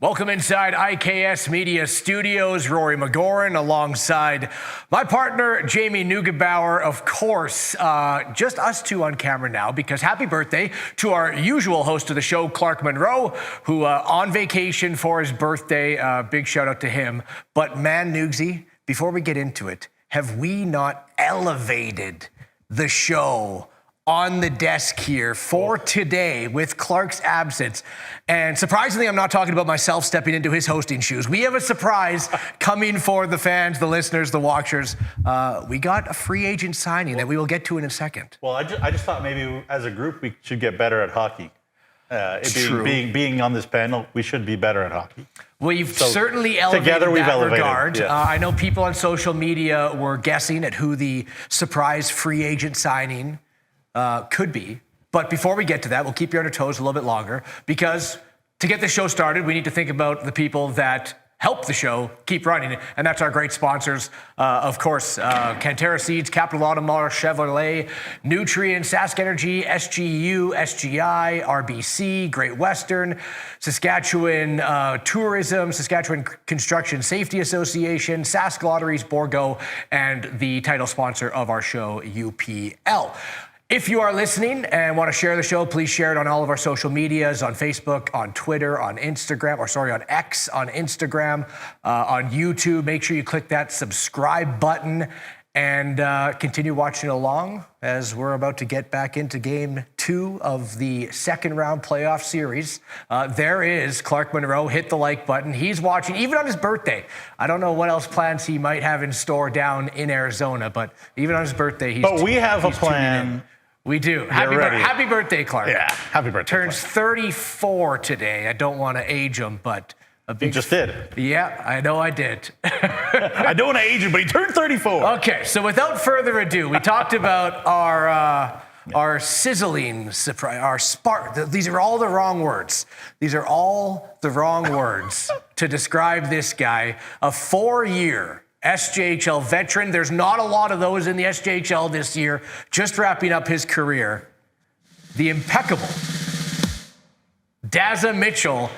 Welcome inside IKS Media Studios. Rory McGouran alongside my partner, Jamie Neugebauer. Of course, just us two on camera now because happy birthday to our usual host of the show, Clark Monroe, who on vacation for his birthday. Big shout out to him. But man, Nugsy, before we get into it, have we not elevated the show on the desk here for today with Clark's absence? And surprisingly, I'm not talking about myself stepping into his hosting shoes. We have a surprise coming for the fans, the listeners, the watchers. We got a free agent signing that we will get to in a second. Well, I just thought maybe as a group we should get better at hockey. Being on this panel, we should be better at hockey. We've certainly elevated together we've that elevated. regard. Yeah. I know people on social media were guessing at who the surprise free agent signing could be. But before we get to that, we'll keep you on your toes a little bit longer because to get the show started, we need to think about the people that help the show keep running. And that's our great sponsors. Of course, Cantera Seeds, Capital Automall, Chevrolet, Nutrien, Sask Energy, SGU, SGI, RBC, Great Western, Saskatchewan Tourism, Saskatchewan Construction Safety Association, Sask Lotteries, Borgo, and the title sponsor of our show, UPL. If you are listening and want to share the show, please share it on all of our social medias, on Facebook, on Twitter, on Instagram, on X, on Instagram, on YouTube. Make sure you click that subscribe button and continue watching along as we're about to get back into Game 2 of the second round playoff series. There is Clark Monroe. Hit the like button. He's watching, even on his birthday. I don't know what else plans he might have in store down in Arizona, but even on his birthday, he's But we have a plan. We do. Happy birthday, Clark. Yeah, happy birthday. Turns 34 today. I don't want to age him, but a big... You just did. Yeah, I know I did. I don't want to age him, but he turned 34. Okay, so without further ado, we talked about our sizzling surprise, our spark. These are all the wrong words. These are all the wrong words to describe this guy. A 4-year SJHL veteran. There's not a lot of those in the SJHL this year. Just wrapping up his career. The impeccable Dazza Mitchell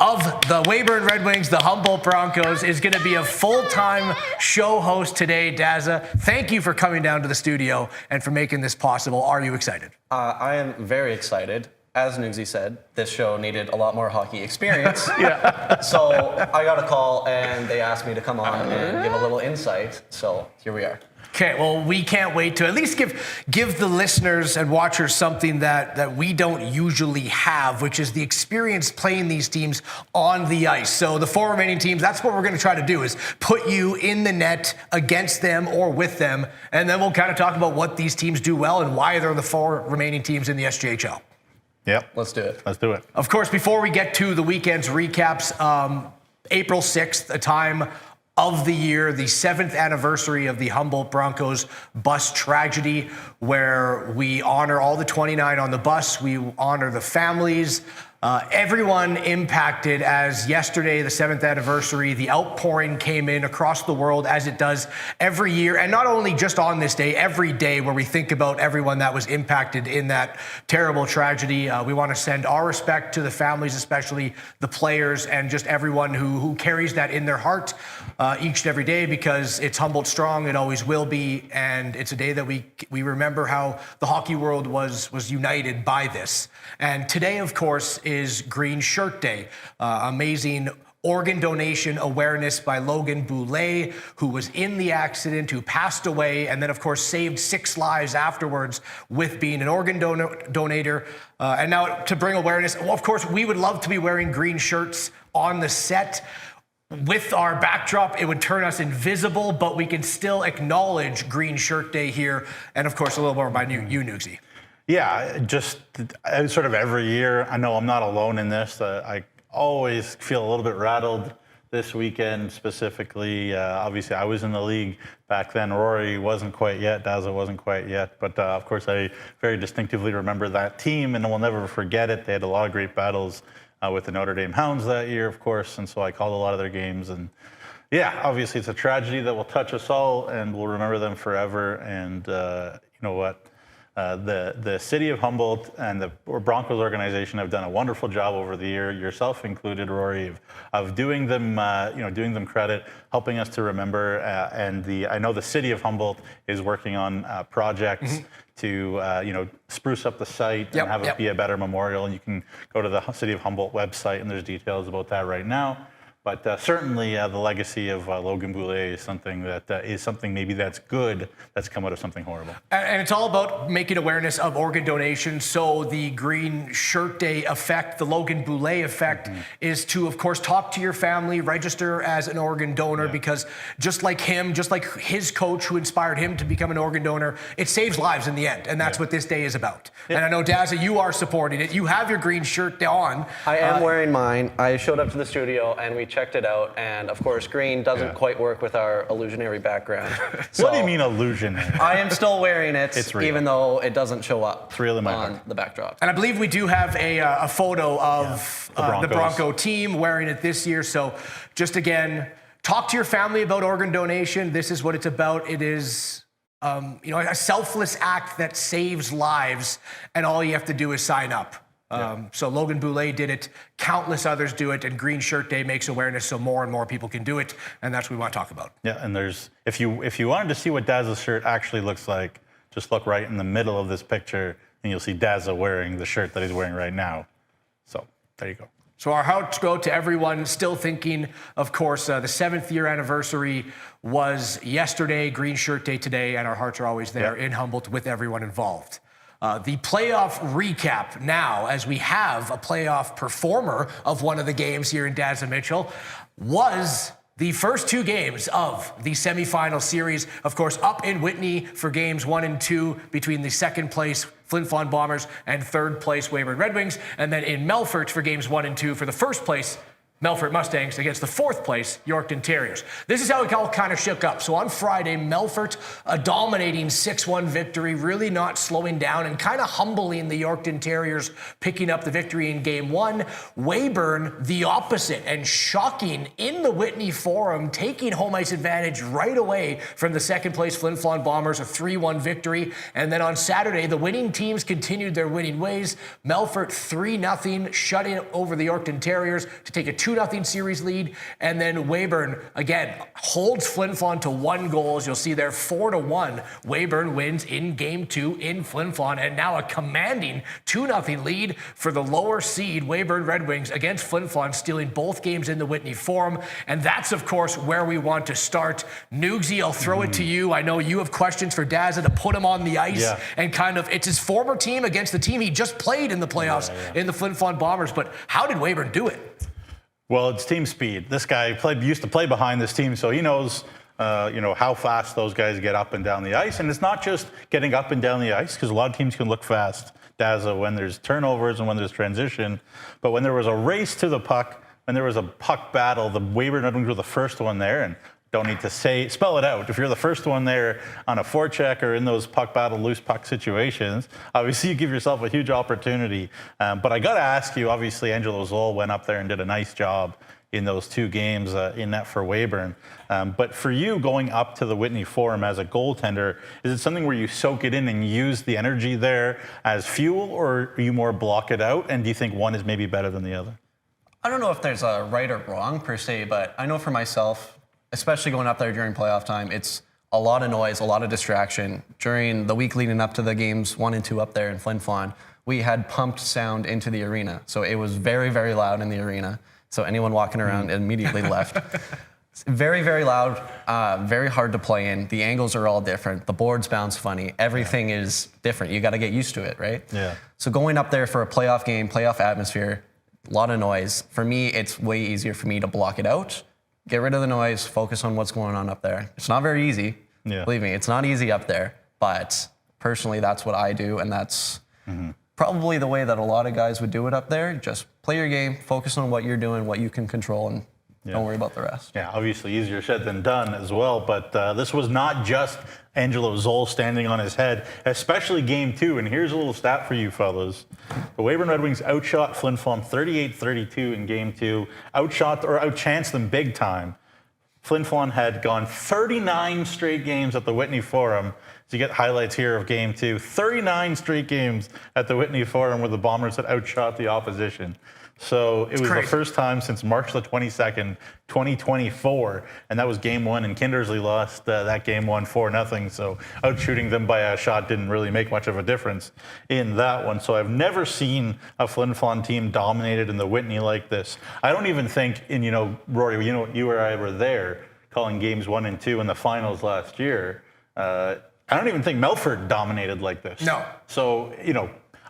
of the Weyburn Red Wings, the Humboldt Broncos, is going to be a full-time show host today. Dazza, thank you for coming down to the studio and for making this possible. Are you excited? I am very excited. As Nugsy said, this show needed a lot more hockey experience. Yeah. So I got a call and they asked me to come on and give a little insight. So here we are. Okay, well, we can't wait to at least give the listeners and watchers something that we don't usually have, which is the experience playing these teams on the ice. So the 4 remaining teams, that's what we're going to try to do, is put you in the net against them or with them, and then we'll kind of talk about what these teams do well and why they're the 4 remaining teams in the SJHL. Yep. Let's do it. Let's do it. Of course, before we get to the weekend's recaps, April 6th, a time of the year, the 7th anniversary of the Humboldt Broncos bus tragedy, where we honor all the 29 on the bus. We honor the families, everyone impacted, as yesterday, the 7th anniversary, the outpouring came in across the world as it does every year. And not only just on this day, every day where we think about everyone that was impacted in that terrible tragedy. We want to send our respect to the families, especially the players, and just everyone who carries that in their heart each and every day, because it's Humboldt strong. It always will be. And it's a day that we remember how the hockey world was united by this. And today, of course, is Green Shirt Day. Amazing organ donation awareness by Logan Boulay, who was in the accident, who passed away, and then, of course, saved 6 lives afterwards with being an organ donator. And now to bring awareness, well, of course, we would love to be wearing green shirts on the set. With our backdrop, it would turn us invisible, but we can still acknowledge Green Shirt Day here. And, of course, a little more about you, Nugsy. Yeah, just sort of every year. I know I'm not alone in this. I always feel a little bit rattled this weekend specifically. Obviously, I was in the league back then. Rory wasn't quite yet. Dazza wasn't quite yet. But, of course, I very distinctively remember that team, and we'll never forget it. They had a lot of great battles with the Notre Dame Hounds that year, of course, and so I called a lot of their games. And, yeah, obviously, it's a tragedy that will touch us all, and we'll remember them forever. And you know what? The city of Humboldt and the Broncos organization have done a wonderful job over the year, yourself included, Rory, of doing them, doing them credit, helping us to remember. I know the city of Humboldt is working on projects to, spruce up the site and have it be a better memorial. And you can go to the City of Humboldt website, and there's details about that right now. But certainly the legacy of Logan Boulet is something maybe that's good that's come out of something horrible. And it's all about making awareness of organ donation. So the Green Shirt Day effect, the Logan Boulet effect, is to, of course, talk to your family, register as an organ donor, because just like him, just like his coach who inspired him to become an organ donor, it saves lives in the end. And that's what this day is about. And I know, Dazza, you are supporting it. You have your green shirt on. I am wearing mine. I showed up to the studio and we checked it out, and of course green doesn't quite work with our illusionary background. So what do you mean illusionary? I am still wearing it, It's real. even though it doesn't show up It's real in my on heart. the backdrop. And I believe we do have a photo of the Bronco team wearing it this year. So just again, talk to your family about organ donation. This is what it's about. It is a selfless act that saves lives, and all you have to do is sign up. So Logan Boulet did it, countless others do it, and Green Shirt Day makes awareness so more and more people can do it, and that's what we want to talk about. Yeah, and if you wanted to see what Dazza's shirt actually looks like, just look right in the middle of this picture, and you'll see Dazza wearing the shirt that he's wearing right now. So there you go. So our hearts go to everyone still thinking, of course, the 7th year anniversary was yesterday, Green Shirt Day today, and our hearts are always there in Humboldt with everyone involved. The playoff recap now, as we have a playoff performer of one of the games here in Dazza Mitchell, was the first 2 games of the semifinal series. Of course, up in Whitney for games 1 and 2 between the 2nd place Flin Flon Bombers and 3rd place Weyburn Red Wings, and then in Melfort for games 1 and 2 for the 1st place Melfort Mustangs against the 4th place Yorkton Terriers. This is how it all kind of shook up. So on Friday, Melfort, a dominating 6-1 victory, really not slowing down and kind of humbling the Yorkton Terriers, picking up the victory in game 1. Weyburn, the opposite, and shocking in the Whitney Forum, taking home ice advantage right away from the 2nd place Flin Flon Bombers, a 3-1 victory. And then on Saturday, the winning teams continued their winning ways. Melfort 3-0, shutting over the Yorkton Terriers to take a 2-0 series lead, and then Weyburn again holds Flin Flon to 1 goal. You'll see there 4-1. Weyburn wins in game 2 in Flin Flon, and now a commanding 2-0 lead for the lower seed Weyburn Red Wings against Flin Flon, stealing both games in the Whitney Forum. And that's of course where we want to start. Nugsy, I'll throw it to you. I know you have questions for Dazza to put him on the ice, and kind of it's his former team against the team he just played in the playoffs in the Flin Flon Bombers. But how did Weyburn do it? Well, it's team speed. This guy used to play behind this team, so he knows, how fast those guys get up and down the ice. And it's not just getting up and down the ice, because a lot of teams can look fast, Dazza, when there's turnovers and when there's transition. But when there was a race to the puck, when there was a puck battle, the Weyburn Red Wings were the first one there, and don't need to spell it out. If you're the first one there on a forecheck or in those puck battle, loose puck situations, obviously you give yourself a huge opportunity. But I got to ask you, obviously Angelo Zoll went up there and did a nice job in those 2 games in net for Weyburn. But for you going up to the Whitney Forum as a goaltender, is it something where you soak it in and use the energy there as fuel, or are you more block it out? And do you think one is maybe better than the other? I don't know if there's a right or wrong per se, but I know for myself, especially going up there during playoff time, it's a lot of noise, a lot of distraction. During the week leading up to the games 1 and 2 up there in Flin Flon, we had pumped sound into the arena. So it was very, very loud in the arena. So anyone walking around immediately left. Very, very loud, very hard to play in. The angles are all different. The boards bounce funny. Everything is different. You got to get used to it, right? Yeah. So going up there for a playoff game, playoff atmosphere, a lot of noise. For me, it's way easier for me to block it out. Get rid of the noise, focus on what's going on up there. It's not very easy. Believe me, it's not easy up there. But personally, that's what I do, and that's probably the way that a lot of guys would do it up there. Just play your game, focus on what you're doing, what you can control, and don't worry about the rest. Yeah, obviously easier said than done as well. But this was not just Angelo Zoll standing on his head, especially game 2. And here's a little stat for you fellas. The Weyburn Red Wings outshot Flin Flon 38-32 in game 2, outchanced them big time. Flin Flon had gone 39 straight games at the Whitney Forum, to get highlights here of Game 2. 39 straight games at the Whitney Forum where the Bombers had outshot the opposition. So it was crazy. the first time since March the 22nd, 2024, and that was Game 1, and Kindersley lost that Game 1 4-0. So outshooting them by a shot didn't really make much of a difference in that one. So I've never seen a Flin Flon team dominated in the Whitney like this. I don't even think, Rory, you or I were there calling Games 1 and 2 in the finals last year. I don't even think Melford dominated like this. No. So,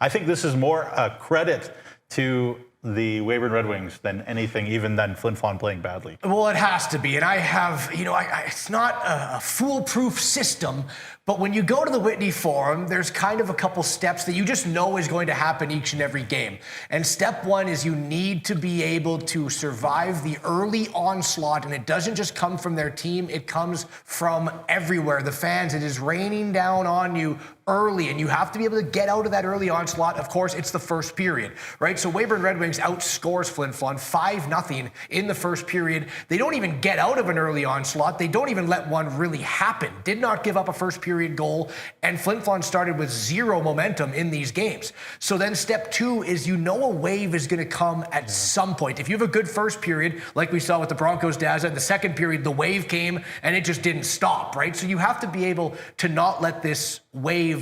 I think this is more a credit to the Weyburn Red Wings than anything, even than Flin Flon playing badly. Well, it has to be. And I have, it's not a foolproof system, but when you go to the Whitney Forum, there's kind of a couple steps that you just know is going to happen each and every game. And step one is you need to be able to survive the early onslaught. And it doesn't just come from their team, it comes from everywhere. The fans, it is raining down on you early, and you have to be able to get out of that early onslaught. Of course, it's the first period, right? So Weyburn Red Wings outscores Flin Flon 5-0 in the first period. They don't even get out of an early onslaught. They don't even let one really happen. Did not give up a first period goal, and Flin Flon started with zero momentum in these games. So then step two is a wave is going to come at some point. If you have a good first period, like we saw with the Broncos, Dazza, in the second period, the wave came and it just didn't stop, right? So you have to be able to not let this wave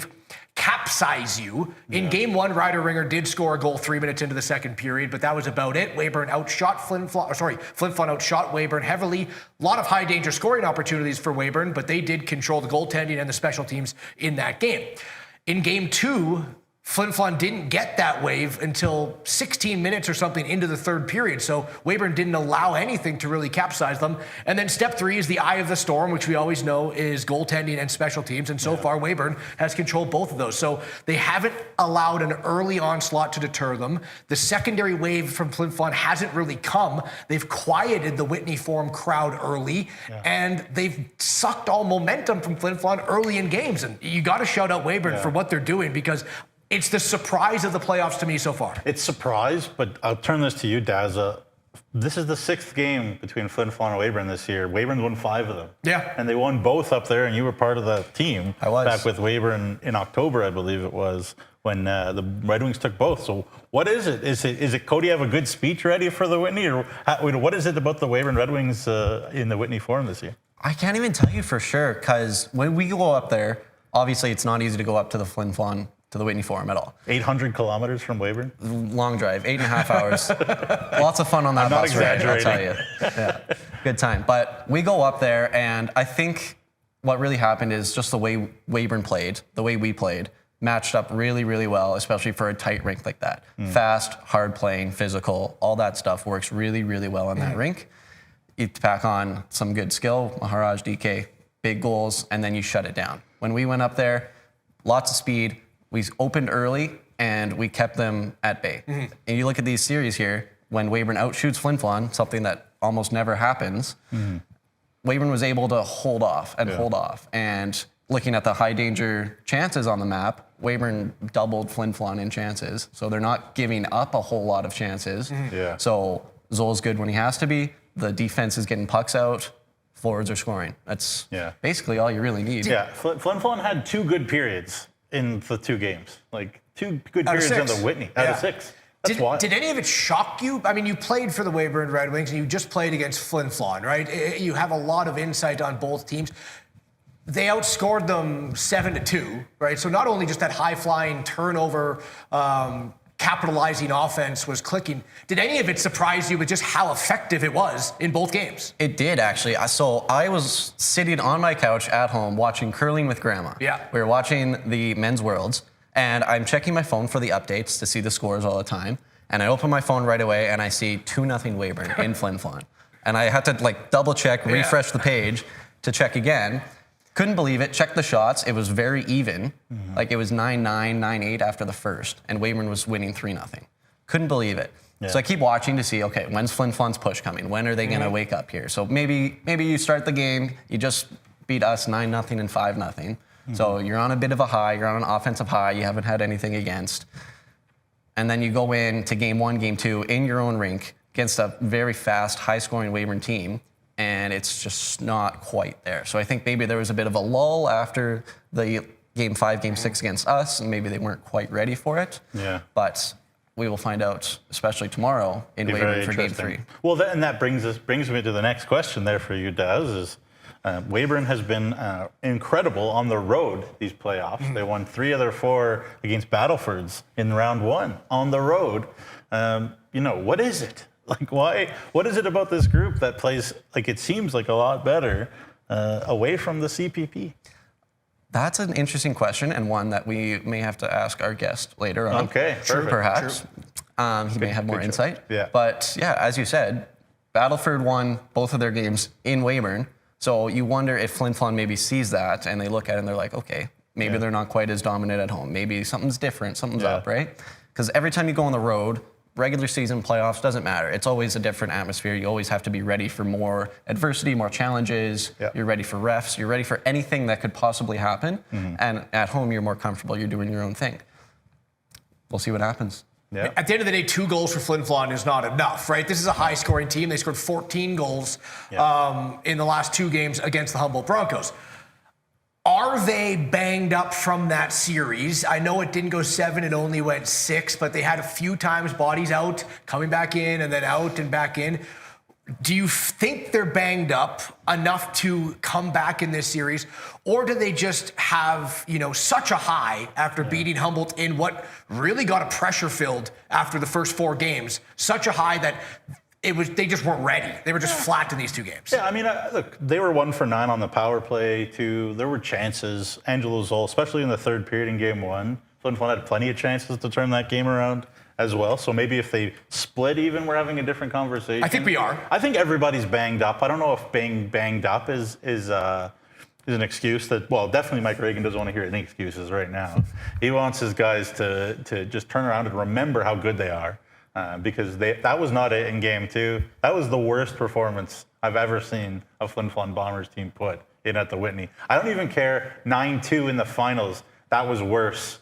capsize you. In Game 1, Ryder Ringer did score a goal 3 minutes into the second period, but that was about it. Weyburn outshot Flin Flon outshot Weyburn heavily. A lot of high danger scoring opportunities for Weyburn, but they did control the goaltending and the special teams in that game. In Game 2, Flin Flon didn't get that wave until 16 minutes or something into the third period. So Weyburn didn't allow anything to really capsize them. And then step three is the eye of the storm, which we always know is goaltending and special teams. And so far, Weyburn has controlled both of those. So they haven't allowed an early onslaught to deter them. The secondary wave from Flin Flon hasn't really come. They've quieted the Whitney Forum crowd early, and they've sucked all momentum from Flin Flon early in games. And you got to shout out Weyburn for what they're doing, because it's the surprise of the playoffs to me so far. It's surprise, but I'll turn this to you, Dazza. This is the 6th game between Flin Flon and Weyburn this year. Weyburn won 5 of them. Yeah. And they won both up there, and you were part of the team. I was. Back with Weyburn in October, I believe it was, when the Red Wings took both. So what is it? Is it Cody have a good speech ready for the Whitney? Or what is it about the Weyburn Red Wings in the Whitney Forum this year? I can't even tell you for sure, because when we go up there, obviously it's not easy to go up to the Flin Flon, to the Whitney Forum at all. 800 kilometers from Weyburn? Long drive, 8.5 hours. Lots of fun on that bus ride, I'll tell you. Yeah, good time. But we go up there, and I think what really happened is just the way Weyburn played, the way we played, matched up really, really well, especially for a tight rink like that. Fast, hard playing, physical, all that stuff works really, really well on that rink. You pack on some good skill, Maharaj, DK, big goals, and then you shut it down. When we went up there, lots of speed. We opened early, and we kept them at bay. And you look at these series here, when Weyburn outshoots Flin Flon, something that almost never happens, Weyburn was able to hold off and hold off. And looking at the high danger chances on the map, Weyburn doubled Flin Flon in chances. So they're not giving up a whole lot of chances. So Zoll's good when he has to be. The defense is getting pucks out. Forwards are scoring. That's basically all you really need. Yeah, Flin Flon had 2 good periods in the 2 games. Like 2 good periods in the Whitney out of 6. That's wild. Did any of it shock you? I mean, you played for the Weyburn Red Wings, and you just played against Flin Flon, right? You have a lot of insight on both teams. They outscored them 7-2, right? So not only just that high-flying turnover, capitalizing offense was clicking. Did any of it surprise you with just how effective it was in both games? It did, actually. So I was sitting on my couch at home watching Curling with Grandma. Yeah. We were watching the Men's Worlds, and I'm checking my phone for the updates to see the scores all the time. And I open my phone right away, and I see 2-0 Weyburn in Flin Flon. And I had to double check, refresh the page to check again. Couldn't believe it. Checked the shots. It was very even. It was 9-9, 9-8 after the first, and Weyburn was winning 3-0. Couldn't believe it. So I keep watching to see, okay, when's Flin Flon's push coming? When are they going to wake up here? So maybe you start the game, you just beat us 9-0 and 5-0. So you're on a bit of a high. You're on an offensive high. You haven't had anything against. And then you go into Game 1, Game 2 in your own rink against a very fast, high-scoring Weyburn team, and it's just not quite there. So I think maybe there was a bit of a lull after the Game 5, Game 6 against us, and maybe they weren't quite ready for it. Yeah. But we will find out, especially tomorrow in Be Weyburn very for Game interesting. 3. Well, that brings me to the next question there for you, Daz. Is Weyburn has been incredible on the road these playoffs. They won 3 of their 4 against Battlefords in round 1 on the road. What is it? Like, why? What is it about this group that plays, like, it seems like a lot better away from the CPP? That's an interesting question, and one that we may have to ask our guest later on. Okay, perfect. Perhaps. He may have more insight. Yeah. But yeah, as you said, Battleford won both of their games in Weyburn. So you wonder if Flin Flon maybe sees that and they look at it and they're like, okay, maybe they're not quite as dominant at home. Maybe something's different, something's up, right? Because every time you go on the road, regular season, playoffs, doesn't matter. It's always a different atmosphere. You always have to be ready for more adversity, more challenges. Yeah. You're ready for refs. You're ready for anything that could possibly happen. And at home, you're more comfortable. You're doing your own thing. We'll see what happens. Yeah. At the end of the day, 2 goals for Flin Flon is not enough, right? This is a high-scoring team. They scored 14 goals in the last 2 games against the Humboldt Broncos. Are they banged up from that series? I know it didn't go 7, it only went 6, but they had a few times bodies out, coming back in, and then out and back in. Do you think they're banged up enough to come back in this series? Or do they just have, such a high after beating Humboldt in what really got a pressure filled after the first 4 games? Such a high that they just weren't ready. They were just flat in these 2 games. Yeah, I mean, look, they were 1 for 9 on the power play, too. There were chances. Angelo Zoll, especially in the 3rd period in game 1, Flin Flon had plenty of chances to turn that game around as well. So maybe if they split even, we're having a different conversation. I think we are. I think everybody's banged up. I don't know if being banged up is an excuse that, well, definitely Mike Reagan doesn't want to hear any excuses right now. He wants his guys to just turn around and remember how good they are. Because that was not it in game 2. That was the worst performance I've ever seen a Flin Flon Bombers team put in at the Whitney. I don't even care 9-2 in the finals. That was worse.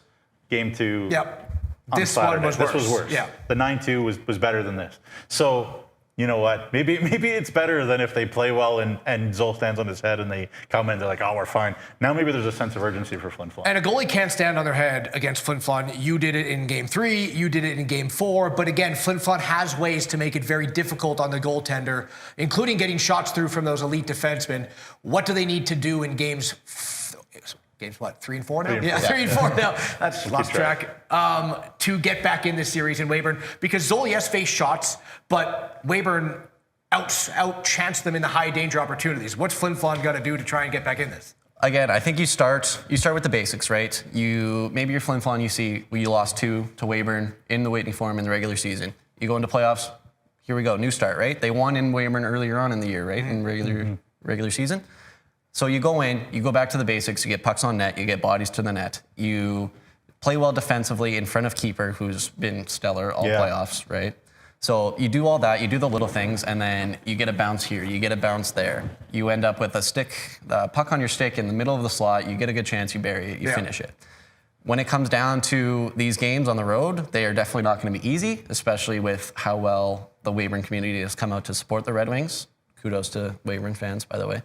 Game 2. Yep. On This Saturday. one was worse. This was worse. Yeah. The 9-2 was better than this. So, you know what? Maybe it's better than if they play well and Zoll stands on his head and they come in, they're like, oh, we're fine. Now maybe there's a sense of urgency for Flin Flon. And a goalie can't stand on their head against Flin Flon. You did it in game 3, you did it in game 4, but again, Flin Flon has ways to make it very difficult on the goaltender, including getting shots through from those elite defensemen. What do they need to do in games 3 and 4 now? 3 and 4 now. That's lost track. To get back in this series in Weyburn, because Zoll, yes, faced shots, but Weyburn out-chanced them in the high danger opportunities. What's Flin Flon got to do to try and get back in this? Again, I think you start with the basics, right? Maybe you're Flin Flon, you lost 2 to Weyburn in the Whitney Forum in the regular season. You go into playoffs, here we go, new start, right? They won in Weyburn earlier on in the year, right? In regular season. So you go in, you go back to the basics, you get pucks on net, you get bodies to the net, you play well defensively in front of keeper, who's been stellar all playoffs, right? So you do all that, you do the little things, and then you get a bounce here, you get a bounce there. You end up with the puck on your stick in the middle of the slot, you get a good chance, you bury it, you finish it. When it comes down to these games on the road, they are definitely not going to be easy, especially with how well the Weyburn community has come out to support the Red Wings. Kudos to Weyburn fans, by the way.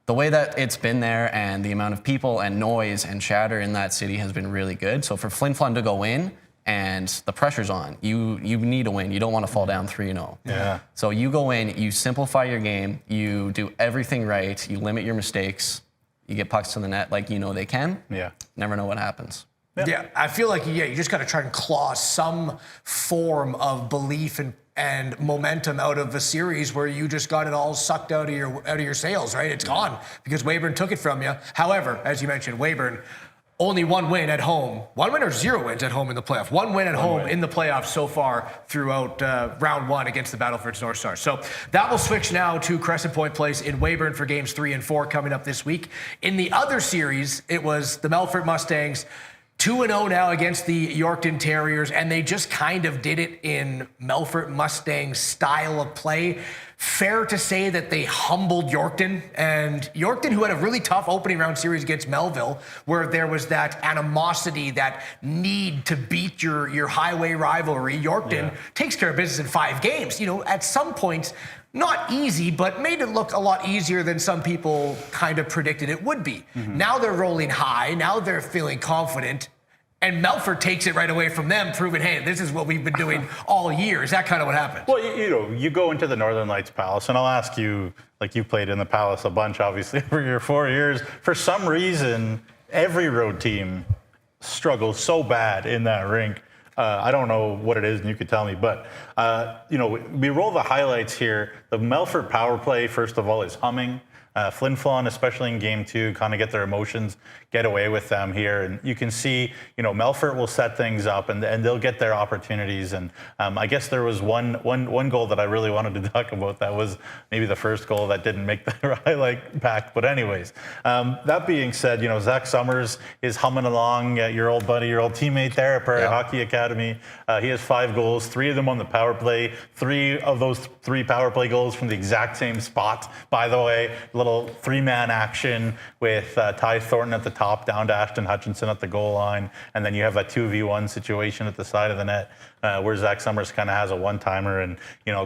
The way that it's been there and the amount of people and noise and chatter in that city has been really good. So for Flin Flon to go in and the pressure's on, you need a win. You don't want to fall down 3-0. Yeah. So you go in, you simplify your game, you do everything right, you limit your mistakes, you get pucks to the net like you know they can. Yeah. Never know what happens. Yeah, I feel like you just got to try and claw some form of belief and momentum out of a series where you just got it all sucked out of your sails, right? It's gone because Weyburn took it from you. However, as you mentioned, Weyburn only 1 win at home. 1 win or 0 wins at home in the playoffs. 1 win at home in the playoffs so far throughout round 1 against the Battlefords North Stars. So that will switch now to Crescent Point Place in Weyburn for games 3 and 4 coming up this week. In the other series, it was the Melfort Mustangs 2-0 now against the Yorkton Terriers, and they just kind of did it in Melfort Mustangs style of play. Fair to say that they humbled Yorkton, and Yorkton, who had a really tough opening round series against Melville, where there was that animosity, that need to beat your highway rivalry. Yorkton takes care of business in 5 games. At some point, not easy, but made it look a lot easier than some people kind of predicted it would be. Now they're rolling high. Now they're feeling confident. And Melfort takes it right away from them, proving, hey, this is what we've been doing all year. Is that kind of what happened? Well, you go into the Northern Lights Palace, and I'll ask you, like you played in the Palace a bunch, obviously, for your 4 years. For some reason, every road team struggles so bad in that rink. I don't know what it is, and you could tell me. But, we roll the highlights here. The Melfort power play, first of all, is humming. Flin Flon, especially in game 2, kind of get their emotions, get away with them here. And you can see, Melfort will set things up and they'll get their opportunities. And I guess there was one goal that I really wanted to talk about. That was maybe the first goal that didn't make the highlight pack. But anyways, that being said, Zach Summers is humming along, your old buddy, your old teammate there at Prairie Hockey Academy. He has 5 goals, 3 of them on the power play. 3 of those 3 power play goals from the exact same spot, by the way. Little 3-man action with Ty Thornton at the top, down to Ashton Hutchinson at the goal line, and then you have a 2v1 situation at the side of the net where Zach Summers kind of has a one-timer, and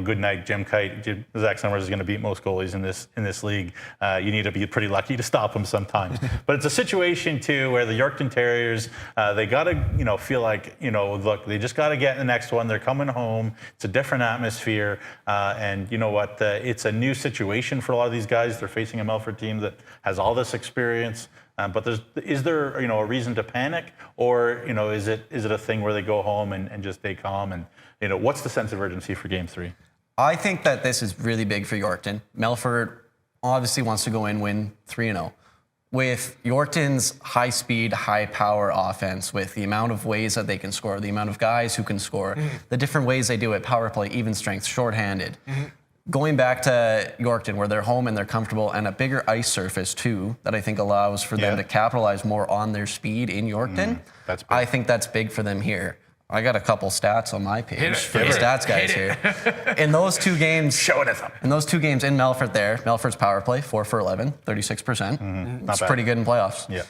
good night, Jim Kite. Zach Summers is going to beat most goalies in this league. You need to be pretty lucky to stop him sometimes. But it's a situation too where the Yorkton Terriers they got to feel like look, they just got to get in the next one. They're coming home. It's a different atmosphere, and you know what? It's a new situation for a lot of these guys. They're facing a Melfort team that has all this experience. But is there a reason to panic, or is it a thing where they go home and just stay calm, and what's the sense of urgency for Game 3? I think that this is really big for Yorkton. Melfort obviously wants to go in, win 3-0. With Yorkton's high speed, high power offense, with the amount of ways that they can score, the amount of guys who can score, the different ways they do it, power play, even strength, shorthanded. Going back to Yorkton, where they're home and they're comfortable, and a bigger ice surface too, that I think allows for them to capitalize more on their speed in Yorkton. That's big. I think that's big for them here. I got a couple stats on my page for the stats guys here. In those 2 games, showing us up. In those 2 games in Melfort, Melfort's power play 4 for 11, 36%. It's pretty good in playoffs. Yeah.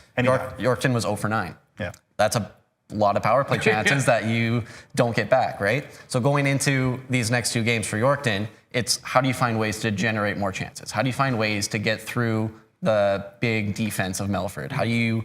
Yorkton was 0 for 9. Yeah. That's a lot of power play chances that you don't get back, right? So going into these next 2 games for Yorkton, it's how do you find ways to generate more chances? How do you find ways to get through the big defense of Melfort? How do you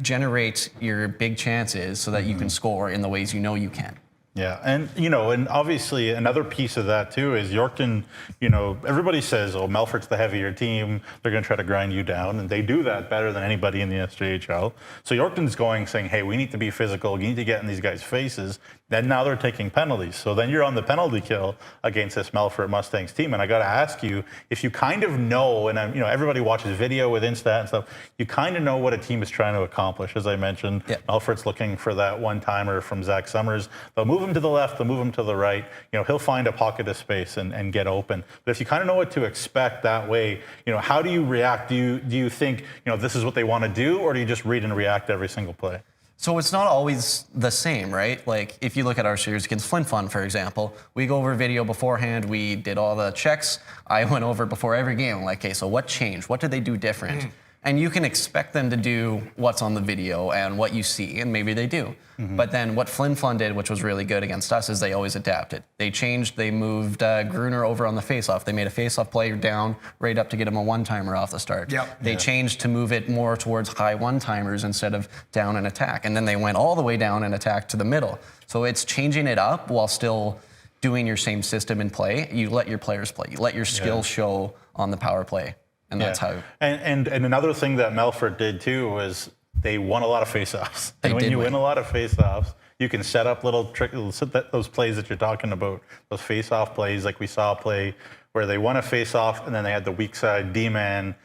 generate your big chances so that you can score in the ways you can? Yeah, and and obviously another piece of that too is Yorkton. Everybody says, "Oh, Melfort's the heavier team; they're going to try to grind you down," and they do that better than anybody in the SJHL. So Yorkton's saying, "Hey, we need to be physical. You need to get in these guys' faces." Then now they're taking penalties. So then you're on the penalty kill against this Melfort Mustangs team. And I got to ask you, if you kind of know, and everybody watches video with Instat and stuff, you kind of know what a team is trying to accomplish. As I mentioned, Melfort's looking for that one-timer from Zach Summers. They'll move him to the left, they'll move him to the right. He'll find a pocket of space and get open. But if you kind of know what to expect that way, how do you react? Do you think, this is what they want to do, or do you just read and react every single play? So it's not always the same, right? Like if you look at our series against Flin Flon, for example, we go over video beforehand. We did all the checks. I went over before every game. Like, okay, so what changed? What did they do different? And you can expect them to do what's on the video and what you see, and maybe they do. But then what Flin Flon did, which was really good against us, is they always adapted. They changed, they moved Gruner over on the faceoff. They made a faceoff player down right up to get him a one-timer off the start. They changed to move it more towards high one-timers instead of down and attack. And then they went all the way down and attack to the middle. So it's changing it up while still doing your same system in play. You let your players play. You let your skills show on the power play. And that's how. And another thing that Melfort did too was they won a lot of faceoffs. And when you win a lot of faceoffs, you can set up little those plays that you're talking about, those faceoff plays, like we saw a play where they won a faceoff and then they had the weak side D-man,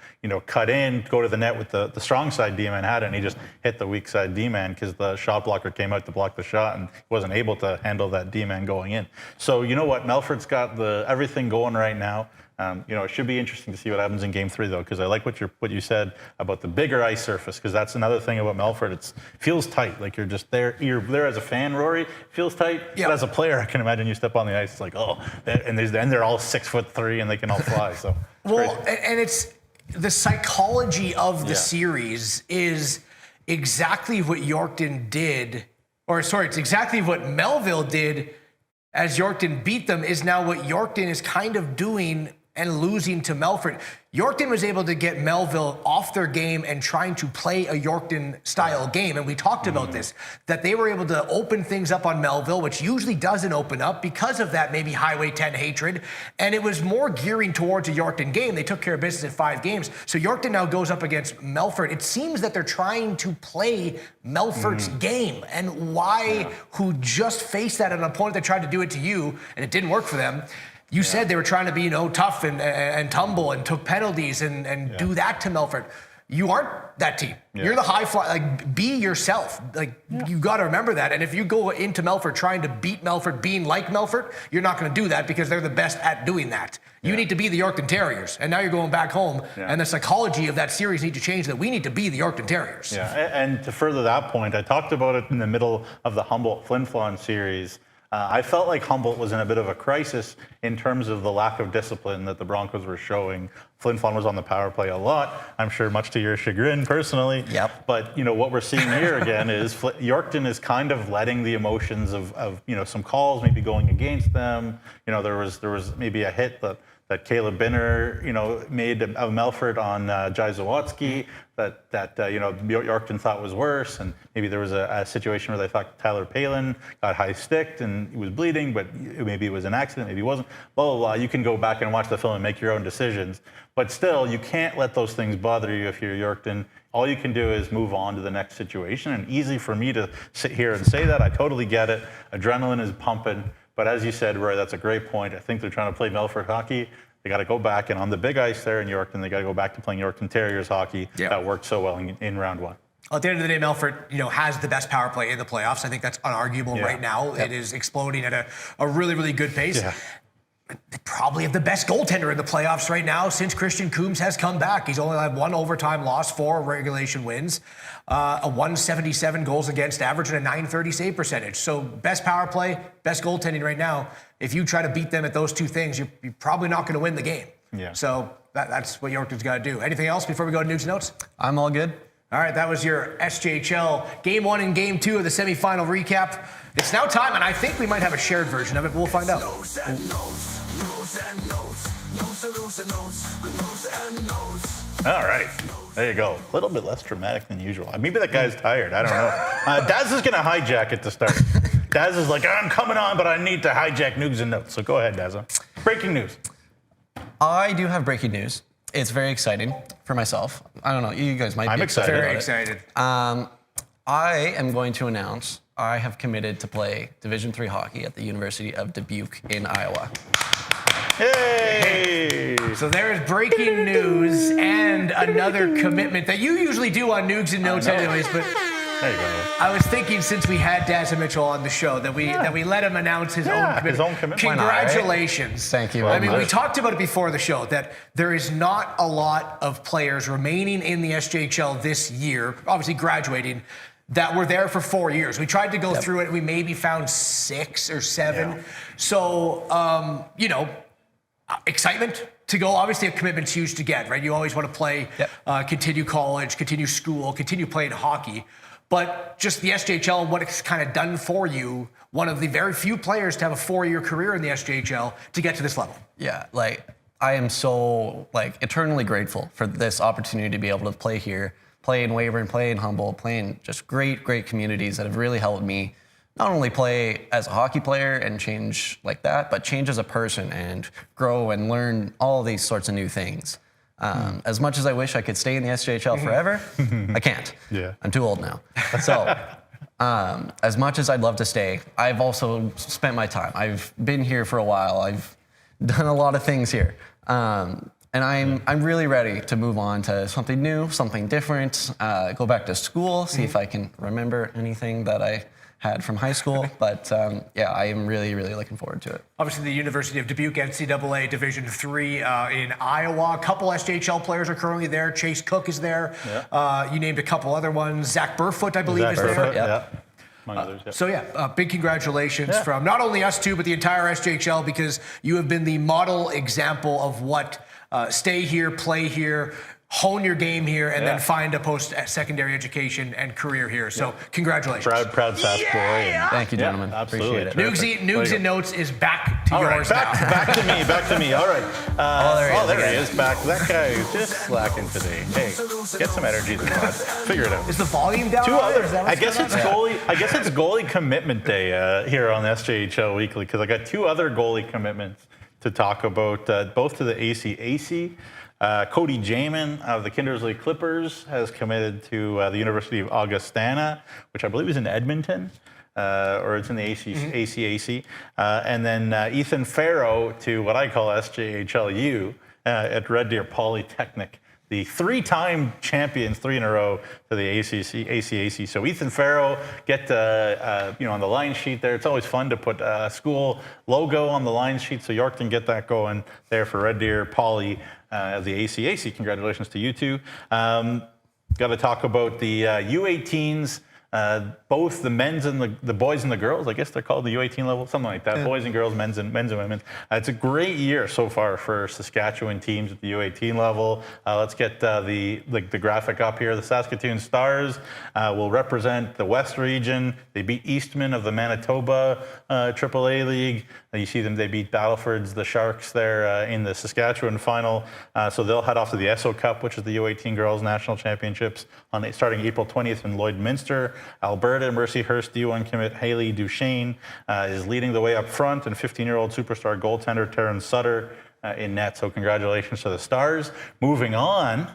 cut in, go to the net with the strong side D-man had it, and he just hit the weak side D-man because the shot blocker came out to block the shot and wasn't able to handle that D-man going in. So you know what, Melfort's got everything going right now. It should be interesting to see what happens in Game 3, though, because I like what you said about the bigger ice surface, because that's another thing about Melfort. It feels tight, like you're just there. You're there as a fan, Rory. It feels tight. But as a player, I can imagine you step on the ice, it's like, oh, and they're all 6'3" and they can all fly. So and it's the psychology of the series is exactly what Yorkton did, it's exactly what Melville did as Yorkton beat them is now what Yorkton is kind of doing and losing to Melfort. Yorkton was able to get Melville off their game and trying to play a Yorkton-style game. And we talked about this, that they were able to open things up on Melville, which usually doesn't open up because of that maybe Highway 10 hatred. And it was more gearing towards a Yorkton game. They took care of business in 5 games. So Yorkton now goes up against Melfort. It seems that they're trying to play Melfort's game. And why, who just faced that at an opponent that tried to do it to you, and it didn't work for them. You said they were trying to be, tough and tumble and took penalties and do that to Melfort. You aren't that team. Yeah. You're the high fly. Like, be yourself. You got to remember that. And if you go into Melfort trying to beat Melfort, being like Melfort, you're not going to do that because they're the best at doing that. You need to be the Yorkton Terriers. And now you're going back home. And the psychology of that series need to change, that we need to be the Yorkton Terriers. Yeah, and to further that point, I talked about it in the middle of the Humboldt Flin Flon series. I felt like Humboldt was in a bit of a crisis in terms of the lack of discipline that the Broncos were showing. Flin Flon was on the power play a lot, I'm sure much to your chagrin personally. Yep. But, what we're seeing here again is Yorkton is kind of letting the emotions of some calls maybe going against them. There was maybe a hit that Caleb Binner, made of Melfort on Jai Zawatsky that Yorkton thought was worse, and maybe there was a situation where they thought Tyler Palin got high-sticked and he was bleeding, but maybe it was an accident, maybe it wasn't. Blah blah blah. You can go back and watch the film and make your own decisions, but still, you can't let those things bother you if you're Yorkton. All you can do is move on to the next situation, and easy for me to sit here and say that. I totally get it. Adrenaline is pumping. But as you said, Roy, that's a great point. I think they're trying to play Melfort hockey. They got to go back, and on the big ice there in Yorkton, they got to go back to playing Yorkton Terriers hockey. That worked so well in round 1. At the end of the day, Melfort, has the best power play in the playoffs. I think that's unarguable right now. It is exploding at a really, really good pace. Yeah. They probably have the best goaltender in the playoffs right now since Christian Coombs has come back. He's only had 1 overtime loss, 4 regulation wins, a 177 goals against average, and a 930 save percentage. So best power play, best goaltending right now. If you try to beat them at those 2 things, you're probably not going to win the game. Yeah. So that's what Yorkton's got to do. Anything else before we go to news and notes? I'm all good. All right, that was your SJHL Game 1 and Game 2 of the semifinal recap. It's now time, and I think we might have a shared version of it, but we'll find out. All right, there you go. A little bit less dramatic than usual. Maybe that guy's tired. I don't know. Daz is going to hijack it to start. Daz is like, I'm coming on, but I need to hijack news and notes. So go ahead, Dazza. Breaking news. I do have breaking news. It's very exciting for myself. I don't know. You guys might be excited. Very excited. I am going to announce I have committed to play Division III hockey at the University of Dubuque in Iowa. Hey! So there is breaking news and another commitment that you usually do on Nugs and Notes anyways, but there you go. I was thinking since we had Dazza Mitchell on the show that we let him announce his own commitment. His own commitment. Congratulations. Thank you. I mean, we talked about it before the show that there is not a lot of players remaining in the SJHL this year, obviously graduating, that were there for 4 years. We tried to go through it. We maybe found 6 or 7. Yeah. So, excitement to go. Obviously, a commitment's huge to get, right? You always want to play, continue college, continue school, continue playing hockey. But just the SJHL and what it's kind of done for you, one of the very few players to have a 4-year career in the SJHL to get to this level. Yeah, I am so eternally grateful for this opportunity to be able to play here, play in Weyburn, play in Humboldt, play in just great communities that have really helped me not only play as a hockey player and change like that, but change as a person and grow and learn all these sorts of new things. As much as I wish I could stay in the SJHL forever, I can't. Yeah. I'm too old now. So as much as I'd love to stay, I've also spent my time. I've been here for a while. I've done a lot of things here. And I'm really ready to move on to something new, something different, go back to school, see if I can remember anything that I had from high school. But I am really, really looking forward to it. Obviously, the University of Dubuque, NCAA Division III in Iowa. A couple SJHL players are currently there. Chase Cook is there. Yeah. You named a couple other ones. Zach Burfoot, I believe, is there. Yeah. Among others, big congratulations from not only us two, but the entire SJHL, because you have been the model example of what stay here, play here, hone your game here and then find a post-secondary education and career here. So congratulations. Proud Sask boy. Thank you, gentlemen. Absolutely. Appreciate it. Nugs and Notes is back to All yours right, now. back to me. All right. There he is. Back. That guy is just slacking today. Hey, get some energy this month. Figure it out. Is the volume down? Two on it? other. Is that I what's guess going it's on? goalie. I guess it's goalie commitment day here on SJHL Weekly because I got two other goalie commitments to talk about, both to the ACAC. Cody Jamin of the Kindersley Clippers has committed to the University of Augustana, which I believe is in Edmonton, or it's in the ACAC. And then Ethan Farrow to what I call SJHLU at Red Deer Polytechnic. The three-time champions, 3 in a row to the ACAC. So Ethan Farrow, get on the line sheet there. It's always fun to put a school logo on the line sheet. So Yorkton, get that going there for Red Deer Poly of the ACAC. Congratulations to you two. Got to talk about the U18s. Both the men's and the boys and the girls, I guess they're called the U18 level, something like that. Yeah. Boys and girls, men's and women. It's a great year so far for Saskatchewan teams at the U18 level. Let's get the graphic up here. The Saskatoon Stars will represent the West region. They beat Eastman of the Manitoba AAA League. You see them, they beat Battlefords, the Sharks there in the Saskatchewan final. So they'll head off to the Esso Cup, which is the U18 Girls National Championships, starting April 20th in Lloydminster. Alberta, Mercyhurst D1 commit Haley Duchesne is leading the way up front, and 15-year-old superstar goaltender Taryn Sutter in net. So congratulations to the Stars. Moving on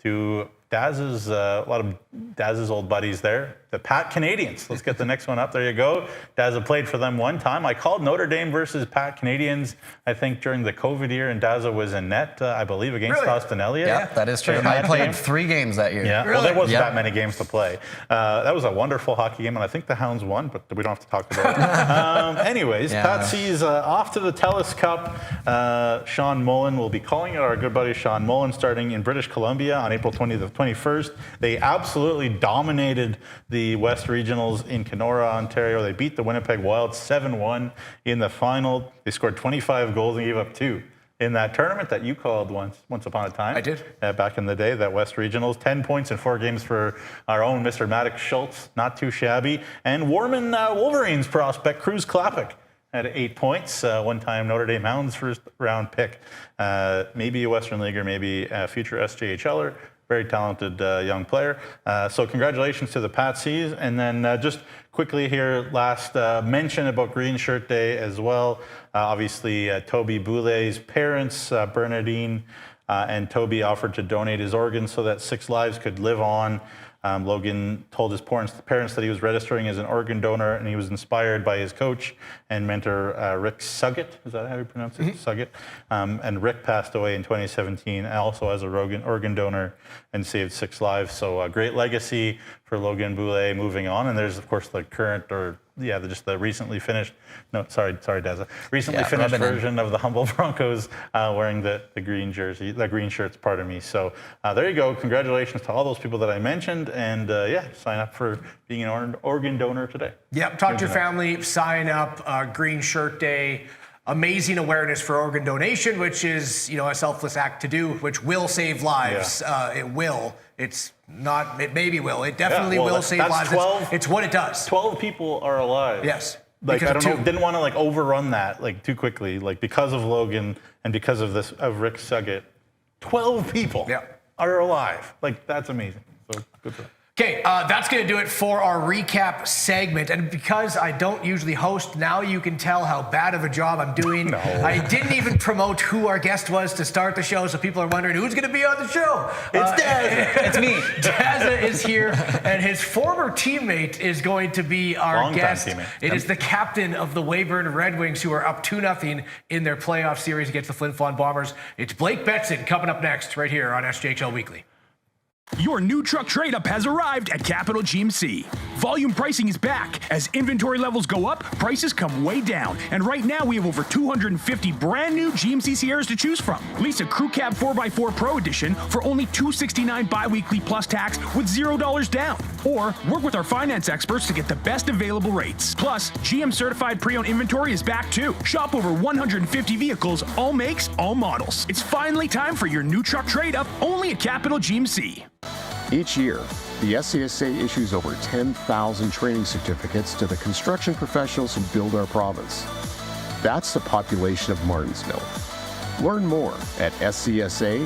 to Dazza's, a lot of Dazza's old buddies there, the Pat Canadians. Let's get the next one up. There you go. Dazza played for them one time. I called Notre Dame versus Pat Canadians, I think, during the COVID year, and Dazza was in net, I believe, against Austin Elliott. Yeah, that is true. I played 3 games that year. Yeah, well, there wasn't that many games to play. That was a wonderful hockey game, and I think the Hounds won, but we don't have to talk about it. Anyways, Patsy's off to the TELUS Cup. Sean Mullen will be calling it. Our good buddy Sean Mullen, starting in British Columbia on April 20th to 21st. They absolutely dominated the West Regionals in Kenora, Ontario. They beat the Winnipeg Wild 7-1 in the final. They scored 25 goals and gave up 2 in that tournament that you called once upon a time. I did. Back in the day, that West Regionals. 10 points in 4 games for our own Mr. Maddox Schultz. Not too shabby. And Warman Wolverines prospect Cruz Klapik had 8 points. One-time Notre Dame Hounds first-round pick. Maybe a Western Leaguer, maybe a future SJHLer. Very talented young player. So congratulations to the Patsies. And then just quickly here, last mention about Green Shirt Day as well. Obviously, Toby Boulet's parents, Bernadine and Toby, offered to donate his organs so that 6 lives could live on. Logan told his parents that he was registering as an organ donor, and he was inspired by his coach and mentor, Rick Suggett. Is that how you pronounce it? Suggett. And Rick passed away in 2017, also as an organ donor, and saved 6 lives. So a great legacy for Logan Boulet moving on. And there's, of course, the current, just the recently finished, sorry, Dazza. Recently finished version of the Humboldt Broncos wearing the green jersey, the green shirts, pardon me. So there you go. Congratulations to all those people that I mentioned. And sign up for being an organ donor today. Yep, talk to your family, sign up, Green Shirt Day. Amazing awareness for organ donation, which is, a selfless act to do, which will save lives. It will. It's not, it maybe will. It definitely will save lives. 12, it's what it does. 12 people are alive. Yes. Like, I don't know, didn't want to overrun that too quickly, because of Logan and because of Rick Suggett. 12 people are alive. That's amazing. So good for them. Okay, that's going to do it for our recap segment. And because I don't usually host, now you can tell how bad of a job I'm doing. No. I didn't even promote who our guest was to start the show, so people are wondering who's going to be on the show. It's Dazza. It's me. Dazza is here, and his former teammate is going to be our guest. Teammate. It is the captain of the Weyburn Red Wings, who are up 2-0 in their playoff series against the Flin Flon Bombers. It's Blake Betson coming up next right here on SJHL Weekly. Your new truck trade-up has arrived at Capital GMC. Volume pricing is back. As inventory levels go up, prices come way down. And right now, we have over 250 brand new GMC Sierras to choose from. Lease a Crew Cab 4x4 Pro Edition for only $269 bi-weekly plus tax with $0 down. Or work with our finance experts to get the best available rates. Plus, GM certified pre-owned inventory is back too. Shop over 150 vehicles, all makes, all models. It's finally time for your new truck trade-up, only at Capital GMC. Each year, the SCSA issues over 10,000 training certificates to the construction professionals who build our province. That's the population of Martinsville. Learn more at scsaonline.ca.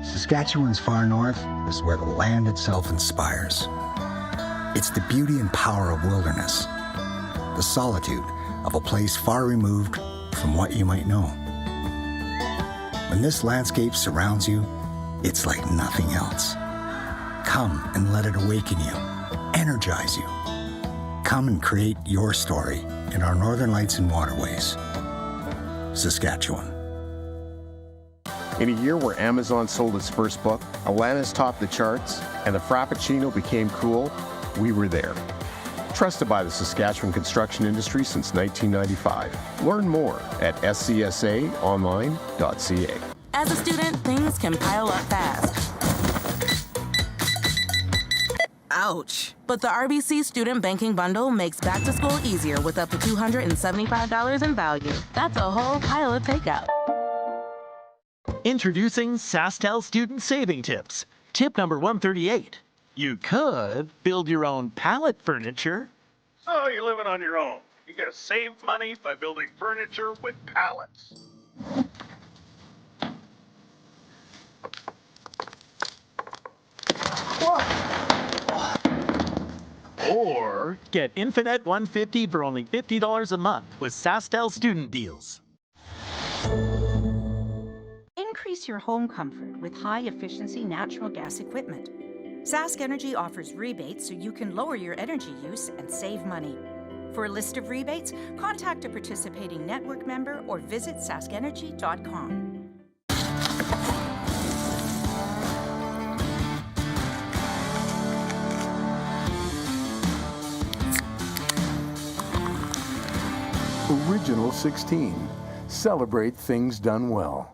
Saskatchewan's far north is where the land itself inspires. It's the beauty and power of wilderness, the solitude of a place far removed from what you might know. When this landscape surrounds you, it's like nothing else. Come and let it awaken you, energize you. Come and create your story in our Northern Lights and Waterways. Saskatchewan. In a year where Amazon sold its first book, Alanis topped the charts, and the Frappuccino became cool, we were there. Trusted by the Saskatchewan construction industry since 1995. Learn more at scsaonline.ca. As a student, things can pile up fast. Ouch. But the RBC Student Banking Bundle makes back to school easier with up to $275 in value. That's a whole pile of takeout. Introducing SaskTel Student Saving Tips. Tip number 138. You could build your own pallet furniture. Oh, you're living on your own. You gotta save money by building furniture with pallets. Or get Infinite 150 for only $50 a month with SaskTel Student Deals. Increase your home comfort with high-efficiency natural gas equipment. Sask Energy offers rebates so you can lower your energy use and save money. For a list of rebates, contact a participating network member or visit saskenergy.com. Original 16. Celebrate things done well.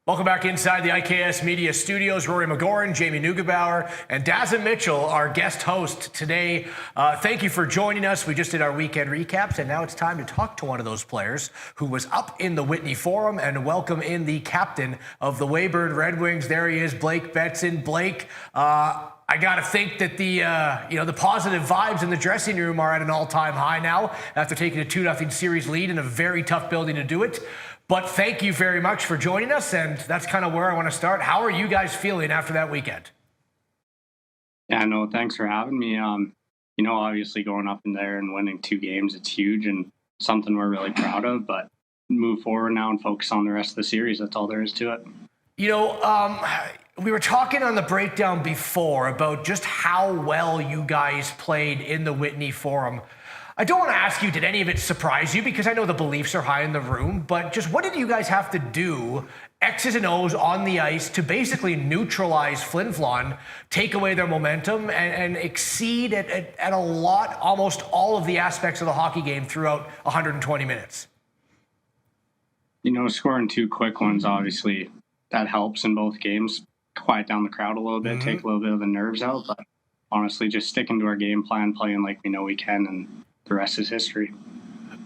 Welcome back inside the IKS Media Studios. Rory McGouran, Jamie Neugebauer, and Dazza Mitchell, our guest host today. Thank you for joining us. We just did our weekend recaps, and now it's time to talk to one of those players who was up in the Whitney Forum, and welcome in the captain of the Weyburn Red Wings. There he is, Blake Betson. Blake, I got to think that the positive vibes in the dressing room are at an all-time high now after taking a 2-0 series lead in a very tough building to do it. But thank you very much for joining us, and that's kind of where I want to start. How are you guys feeling after that weekend? Yeah, no, thanks for having me. Obviously going up in there and winning 2 games, it's huge and something we're really proud of, but move forward now and focus on the rest of the series. That's all there is to it. We were talking on the breakdown before about just how well you guys played in the Whitney Forum. I don't want to ask you, did any of it surprise you? Because I know the beliefs are high in the room, but just what did you guys have to do, X's and O's on the ice, to basically neutralize Flin Flon, take away their momentum, and exceed at a lot, almost all of the aspects of the hockey game throughout 120 minutes? Scoring 2 quick ones, obviously, that helps in both games. Quiet down the crowd a little bit, take a little bit of the nerves out, but honestly, just sticking to our game plan, playing like we know we can, and the rest is history.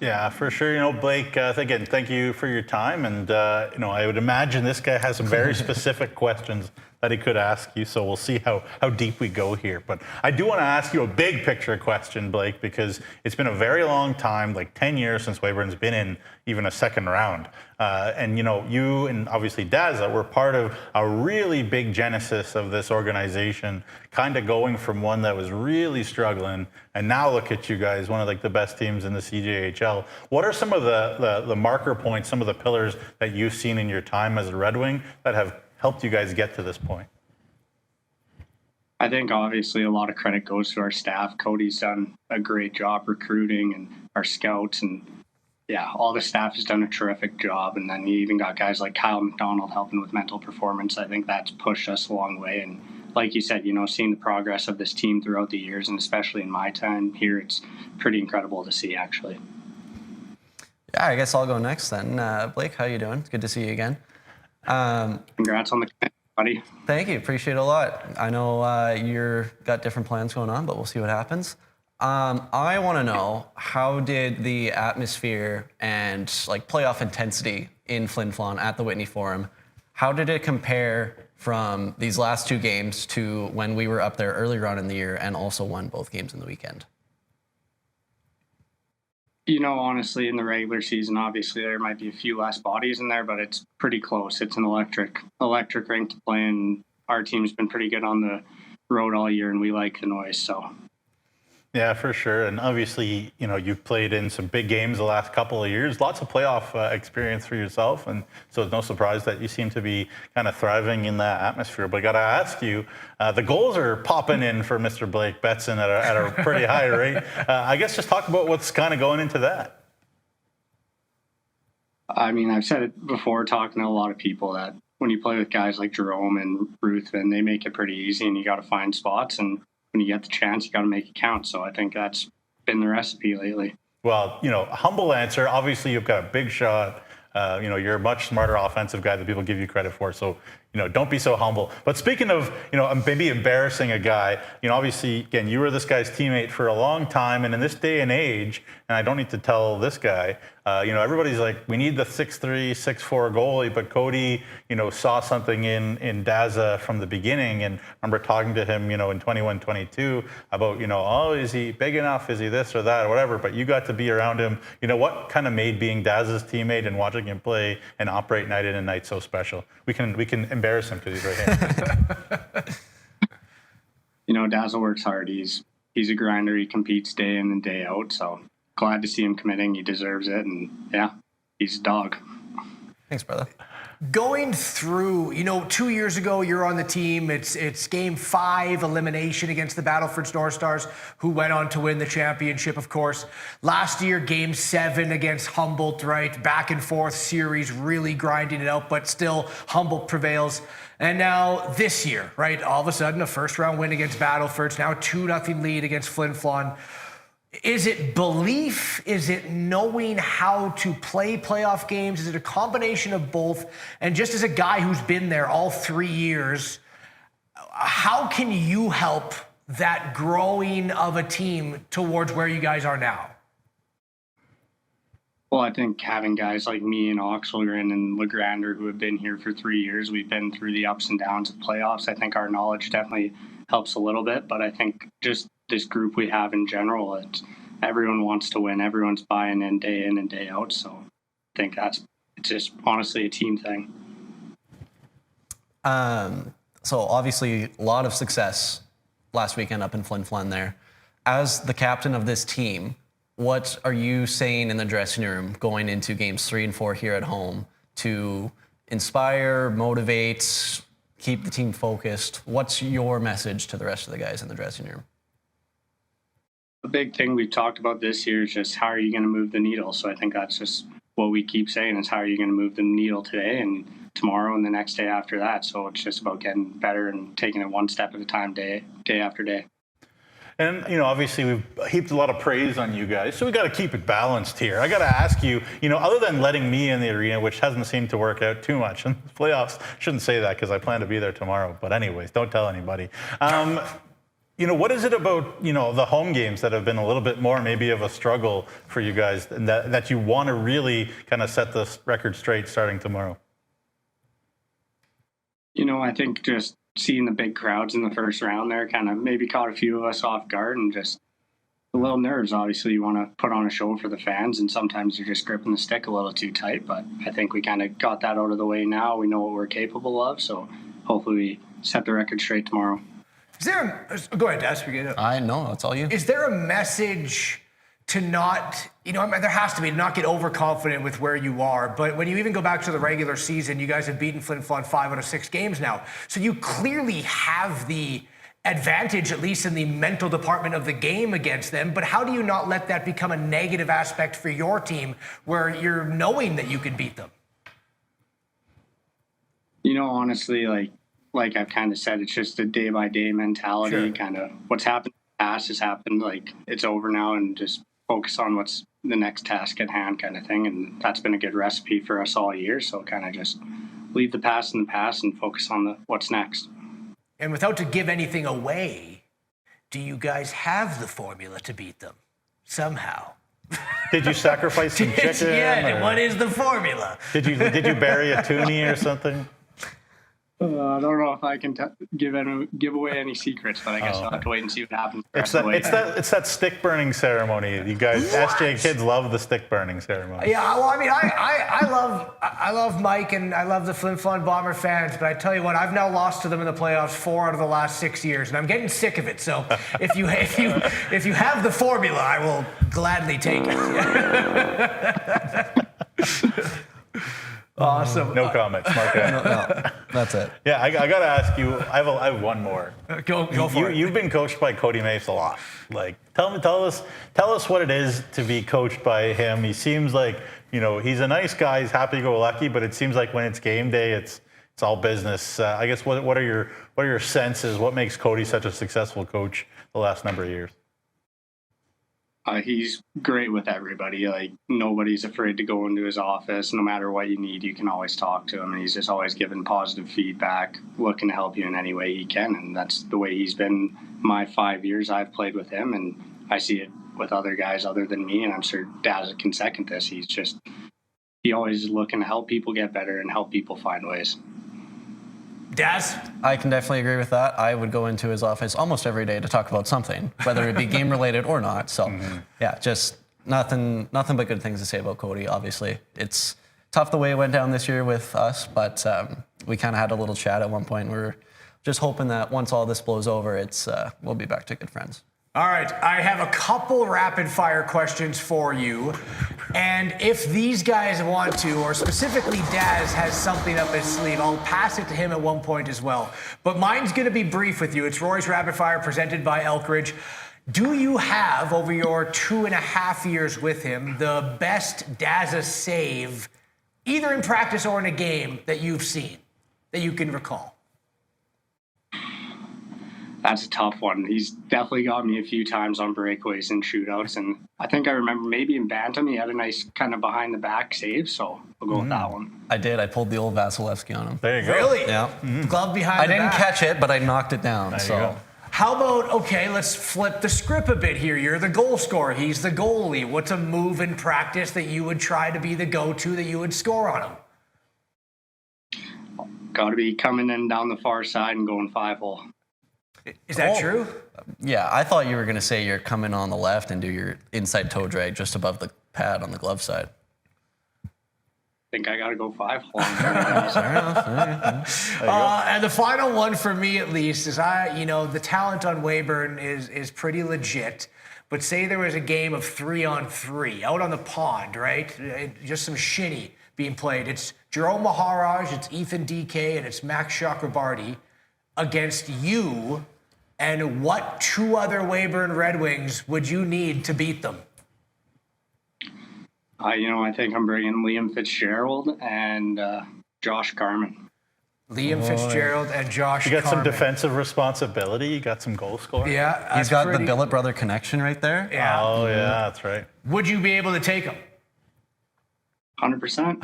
Yeah, for sure. Blake, again, thank you for your time. And, I would imagine this guy has some very specific questions that he could ask you. So we'll see how deep we go here. But I do want to ask you a big picture question, Blake, because it's been a very long time, like 10 years since Weyburn's been in even a second round. And, you and obviously Dazza were part of a really big genesis of this organization, kind of going from one that was really struggling. And now look at you guys, one of like the best teams in the SJHL. What are some of the marker points, some of the pillars that you've seen in your time as a Red Wing that have helped you guys get to this point? I think obviously a lot of credit goes to our staff. Cody's done a great job recruiting, and our scouts, and all the staff has done a terrific job. And then you even got guys like Kyle McDonald helping with mental performance. I think that's pushed us a long way. And like you said, seeing the progress of this team throughout the years, and especially in my time here, it's pretty incredible to see, actually. Yeah, I guess I'll go next then. Blake, how you doing? It's good to see you again. Congrats on the commitment, buddy. Thank you. Appreciate it a lot. I know you're got different plans going on, but we'll see what happens. I want to know, how did the atmosphere and playoff intensity in Flin Flon at the Whitney Forum, how did it compare from these last 2 games to when we were up there earlier on in the year and also won both games in the weekend? Honestly, in the regular season, obviously there might be a few less bodies in there, but it's pretty close. It's an electric rink to play, and our team's been pretty good on the road all year, and we like the noise, so. Yeah, for sure. And obviously, you've played in some big games the last couple of years, lots of playoff experience for yourself. And so it's no surprise that you seem to be kind of thriving in that atmosphere. But I got to ask you, the goals are popping in for Mr. Blake Betson at a pretty high rate. I guess just talk about what's kind of going into that. I mean, I've said it before, talking to a lot of people, that when you play with guys like Jerome and Ruthven, they make it pretty easy, and you got to find spots. And when you get the chance, you got to make it count. So I think that's been the recipe lately. Well, humble answer. Obviously, you've got a big shot. You're a much smarter offensive guy than people give you credit for. So, don't be so humble. But speaking of, maybe embarrassing a guy, obviously, again, you were this guy's teammate for a long time. And in this day and age, and I don't need to tell this guy, everybody's like, we need the 6'3", 6'4" goalie. But Cody, saw something in Dazza from the beginning. And I remember talking to him, in 21-22 about, oh, is he big enough? Is he this or that or whatever? But you got to be around him. What kind of made being Dazza's teammate and watching him play and operate night in and night so special? We can embarrass him because he's right here. Dazza works hard. He's a grinder. He competes day in and day out. So glad to see him committing. He deserves it. And he's a dog. Thanks, brother. Going through, 2 years ago, you're on the team. It's Game 5 elimination against the Battleford North Stars, who went on to win the championship, of course. Last year, Game 7 against Humboldt, right? Back and forth series, really grinding it out, but still Humboldt prevails. And now this year, right? All of a sudden, a first-round win against Battleford. It's now a 2-0 lead against Flin Flon. Is it belief? Is it knowing how to play playoff games? Is it a combination of both? And just as a guy who's been there all 3 years, how can you help that growing of a team towards where you guys are now? Well, I think having guys like me and Oxelgren and LeGrander, who have been here for 3 years, we've been through the ups and downs of playoffs. I think our knowledge definitely helps a little bit, but I think just this group we have in general, everyone wants to win. Everyone's buying in and day out. So I think it's just honestly a team thing. So obviously a lot of success last weekend up in Flin Flon there. As the captain of this team, what are you saying in the dressing room going into games 3 and 4 here at home to inspire, motivate, keep the team focused? What's your message to the rest of the guys in the dressing room? the big thing we've talked about this year is just how are you going to move the needle. So I think that's just what we keep saying is how are you going to move the needle today and tomorrow and the next day after that. So it's just about getting better and taking it one step at a time, day after day. And, obviously we've heaped a lot of praise on you guys, so we got to keep it balanced here. I got to ask you, other than letting me in the arena, which hasn't seemed to work out too much in the playoffs, shouldn't say that because I plan to be there tomorrow, but anyways, don't tell anybody. What is it about, the home games that have been a little bit more maybe of a struggle for you guys and that you want to really kind of set this record straight starting tomorrow? I think just seeing the big crowds in the first round there kind of maybe caught a few of us off guard and just a little nerves. Obviously, you want to put on a show for the fans, and sometimes you're just gripping the stick a little too tight. But I think we kind of got that out of the way now. We know what we're capable of, so hopefully we set the record straight tomorrow. Is there go ahead, Daz. I know, it's all you. Is there a message to not, there has to be, to not get overconfident with where you are, but when you even go back to the regular season, you guys have beaten Flin Flon 5 out of 6 games now. So you clearly have the advantage, at least in the mental department of the game against them, but how do you not let that become a negative aspect for your team where you're knowing that you can beat them? Honestly, like I've kind of said, it's just a day-by-day mentality. Sure. Kind of what's happened in the past has happened. Like, it's over now, and just focus on what's the next task at hand kind of thing. And that's been a good recipe for us all year. So kind of just leave the past in the past and focus on what's next. And without to give anything away, do you guys have the formula to beat them somehow? Did you sacrifice some chicken? Yeah, what is the formula? Did you bury a toonie or something? I don't know if I can give away any secrets, but I guess I'll have to wait and see what happens. It's that stick burning ceremony. You guys, SJ kids love the stick burning ceremony. Yeah, well, I mean, I love Mike and I love the Flin Flon Bomber fans, but I tell you what, I've now lost to them in the playoffs 4 out of the last 6 years, and I'm getting sick of it. So if you have the formula, I will gladly take it. Awesome. No comments. Mark that. No, that's it. Yeah, I got to ask you. I have one more. Go for it. You've been coached by Cody Mace a lot. Like, tell us what it is to be coached by him. He seems like he's a nice guy. He's happy-go-lucky, but it seems like when it's game day, it's all business. I guess what are your senses? What makes Cody such a successful coach the last number of years? He's great with everybody. Like, nobody's afraid to go into his office. No matter what you need, you can always talk to him. And he's just always giving positive feedback, looking to help you in any way he can. And that's the way he's been my 5 years I've played with him. And I see it with other guys other than me. And I'm sure Dazza can second this. He always is looking to help people get better and help people find ways. Daz? I can definitely agree with that. I would go into his office almost every day to talk about something, whether it be game related or not. So, yeah, just nothing but good things to say about Cody. Obviously, it's tough the way it went down this year with us, but we kind of had a little chat at one point. We're just hoping that once all this blows over, we'll be back to good friends. All right, I have a couple rapid fire questions for you. And if these guys want to, or specifically Daz has something up his sleeve, I'll pass it to him at one point as well. But mine's going to be brief with you. It's Rory's Rapid Fire presented by Elkridge. Do you have, over your 2.5 years with him, the best Dazza save, either in practice or in a game, that you've seen, that you can recall? That's a tough one. He's definitely got me a few times on breakaways and shootouts. And I think I remember maybe in Bantam, he had a nice kind of behind the back save. So I'll go with that one. I did. I pulled the old Vasilevsky on him. There you go. Really? Yeah. Glove behind I the didn't back. catch it, but I knocked it down. There you So go. How about, okay, let's flip the script a bit here. You're the goal scorer. He's the goalie. What's a move in practice that you would try to be the go-to that you would score on him? Got to be coming in down the far side and going 5-hole. Is that true? yeah, I thought you were going to say you're coming on the left and do your inside toe drag just above the pad on the glove side. I think I got to go 5-hole. Fair enough. And the final one for me, at least, is the talent on Weyburn is pretty legit. But say there was a game of 3-on-3 out on the pond, right? Just some shinny being played. It's Jerome Maharaj, it's Ethan DK, and it's Max Chakrabarty against you And what two other Weyburn Red Wings would you need to beat them? I think I'm bringing Liam Fitzgerald and Josh Carman. Liam Fitzgerald and Josh You got Carman. some defensive responsibility. You got some goal scoring. Yeah, He's got the Billet brother connection right there. Yeah. Oh, yeah, that's right. Would you be able to take him? 100%.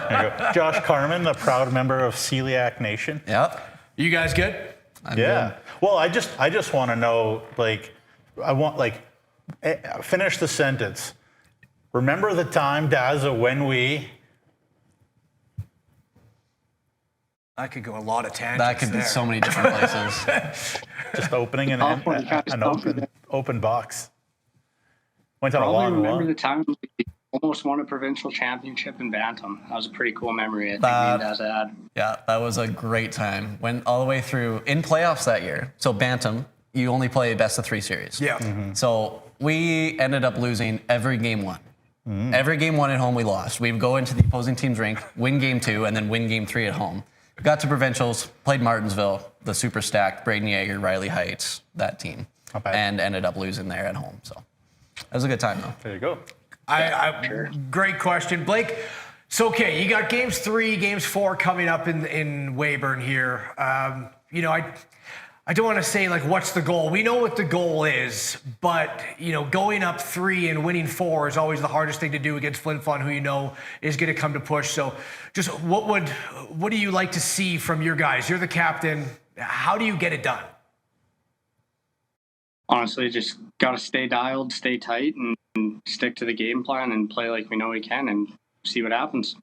There you go. Josh Carman, the proud member of Celiac Nation. Yep. You guys good? Yeah. Well, I just want to know, finish the sentence. Remember the time, Dazza, when we... I could go a lot of tangents. That could be so many different places. Just opening an open box. Went on a Probably long remember one. the time we almost won a provincial championship in Bantam. That was a pretty cool memory I think me and Dazza had. Yeah, that was a great time. Went all the way through in playoffs that year. So Bantam, you only play best of 3 series. Yeah. Mm-hmm. So we ended up losing every game 1. Every game 1 at home we lost. We would go into the opposing team's rink, win game 2, and then win game 3 at home. Got to provincials, played Martinsville, the super stacked Braden Yeager, Riley Heights, that team, and ended up losing there at home. So that was a good time though. There you go. Great question, Blake. So okay, you got games 3, games 4 coming up in Weyburn here. I don't want to say like what's the goal. We know what the goal is, but going up 3 and winning 4 is always the hardest thing to do against Flin Flon, who is going to come to push. So, just what do you like to see from your guys? You're the captain. How do you get it done? Honestly, just got to stay dialed, stay tight, and stick to the game plan and play like we know we can, and see what happens.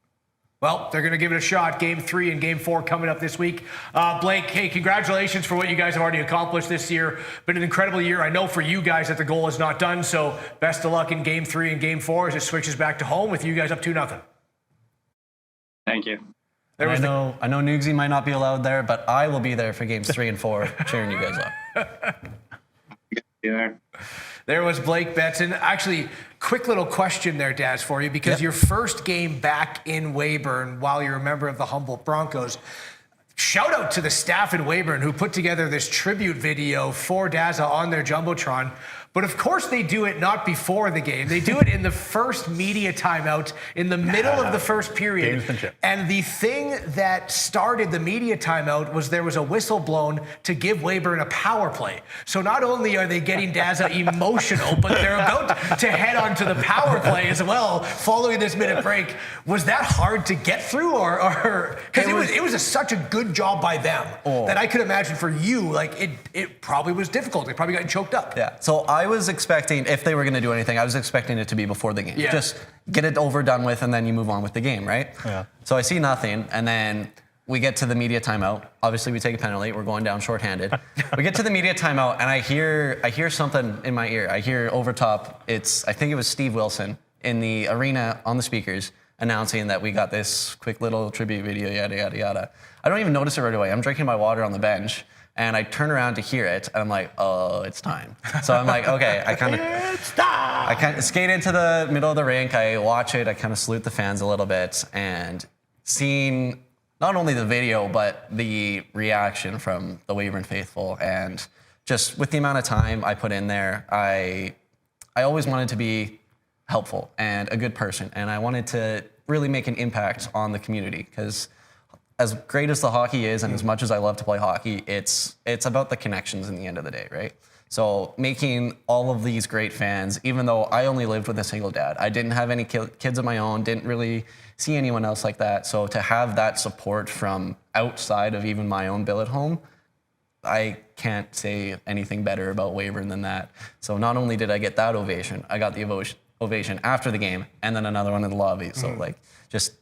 Well, they're going to give it a shot. Game 3 and Game 4 coming up this week. Blake, hey, congratulations for what you guys have already accomplished this year. Been an incredible year. I know for you guys that the goal is not done, so best of luck in Game 3 and Game 4 as it switches back to home with you guys up 2-0. Thank you. I know Nugsy might not be allowed there, but I will be there for games 3 and 4, cheering you guys up. Yeah. There was Blake Betson. Actually, quick little question there, Daz, for you, because your first game back in Weyburn while you're a member of the Humboldt Broncos, shout out to the staff in Weyburn who put together this tribute video for Dazza on their Jumbotron. But of course they do it not before the game. They do it in the first media timeout in the middle of the first period. And the thing that started the media timeout was there was a whistle blown to give Weyburn a power play. So not only are they getting Dazza emotional, but they're about to head on to the power play as well following this minute break. Was that hard to get through, or because it was such a good job by them that I could imagine for you, like it probably was difficult. They probably got choked up. Yeah. So I was expecting, if they were going to do anything, I was expecting it to be before the game. Yeah. Just get it over, done with, and then you move on with the game, right? Yeah. So I see nothing, and then we get to the media timeout. Obviously, we take a penalty. We're going down shorthanded. We get to the media timeout, and I hear something in my ear. I hear over top. I think it was Steve Wilson in the arena on the speakers announcing that we got this quick little tribute video, yada, yada, yada. I don't even notice it right away. I'm drinking my water on the bench, and I turn around to hear it, and I'm like, oh, it's time. So I'm like, okay, I kind of skate into the middle of the rink. I watch it. I kind of salute the fans a little bit, and seeing not only the video, but the reaction from the Weyburn faithful, and just with the amount of time I put in there, I always wanted to be helpful and a good person, and I wanted to really make an impact on the community, because as great as the hockey is, and as much as I love to play hockey, it's about the connections in the end of the day, right? So making all of these great fans, even though I only lived with a single dad, I didn't have any kids of my own, didn't really see anyone else like that. So to have that support from outside of even my own billet home, I can't say anything better about Weyburn than that. So not only did I get that ovation, I got the ovation after the game, and then another one in the lobby. So just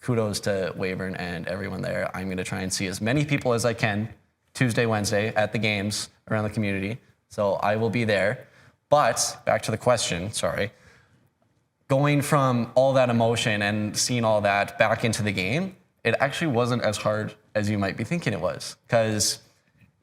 kudos to Weyburn and everyone there. I'm going to try and see as many people as I can Tuesday, Wednesday at the games around the community. So I will be there. But back to the question, going from all that emotion and seeing all that back into the game, it actually wasn't as hard as you might be thinking it was, because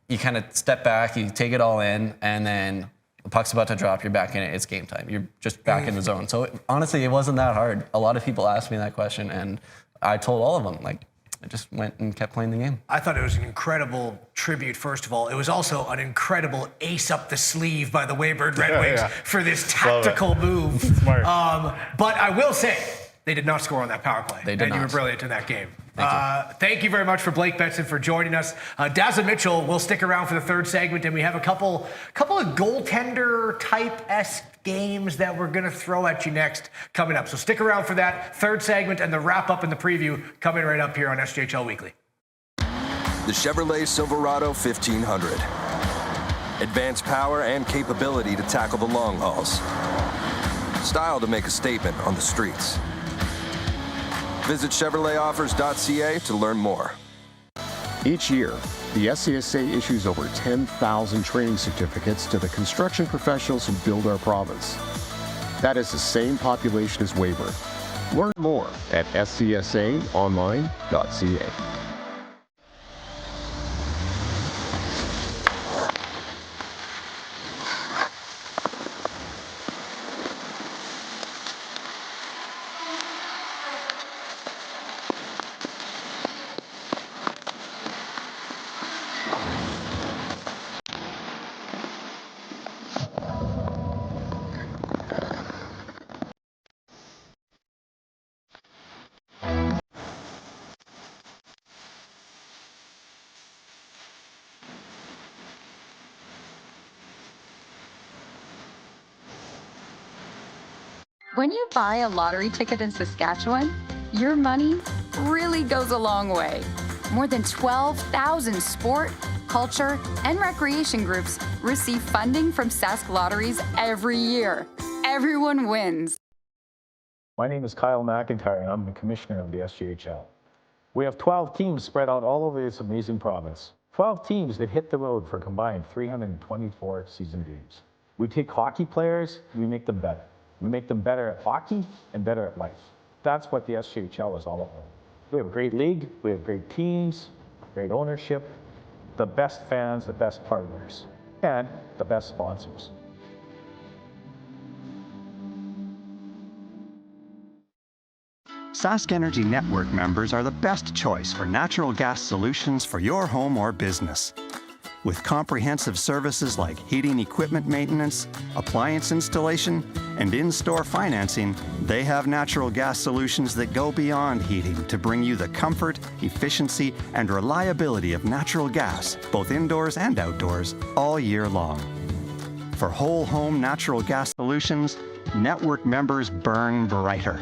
you kind of step back, you take it all in, and then the puck's about to drop, you're back in it, it's game time. You're just back in the zone. So honestly, it wasn't that hard. A lot of people asked me that question, and I told all of them, like, I just went and kept playing the game. I thought it was an incredible tribute, first of all. It was also an incredible ace up the sleeve by the Weyburn Red Wings for this tactical move. Smart. But I will say, they did not score on that power play. They did and not. you were brilliant in that game. Thank you very much for Blake Betson for joining us. Dazza Mitchell will stick around for the third segment, and we have a couple of goaltender type-esque games that we're going to throw at you next coming up. So stick around for that third segment and the wrap-up and the preview coming right up here on SJHL Weekly. The Chevrolet Silverado 1500. Advanced power and capability to tackle the long hauls. Style to make a statement on the streets. Visit ChevroletOffers.ca to learn more. Each year, the SCSA issues over 10,000 training certificates to the construction professionals who build our province. That is the same population as Weyburn. Learn more at scsaonline.ca. When you buy a lottery ticket in Saskatchewan, your money really goes a long way. More than 12,000 sport, culture, and recreation groups receive funding from Sask Lotteries every year. Everyone wins. My name is Kyle McIntyre, and I'm the commissioner of the SJHL. We have 12 teams spread out all over this amazing province. 12 teams that hit the road for a combined 324 season games. We take hockey players, we make them better. We make them better at hockey and better at life. That's what the SJHL is all about. We have a great league, we have great teams, great ownership, the best fans, the best partners, and the best sponsors. Sask Energy Network members are the best choice for natural gas solutions for your home or business. With comprehensive services like heating equipment maintenance, appliance installation, and in-store financing, they have natural gas solutions that go beyond heating to bring you the comfort, efficiency, and reliability of natural gas, both indoors and outdoors, all year long. For whole home natural gas solutions, network members burn brighter.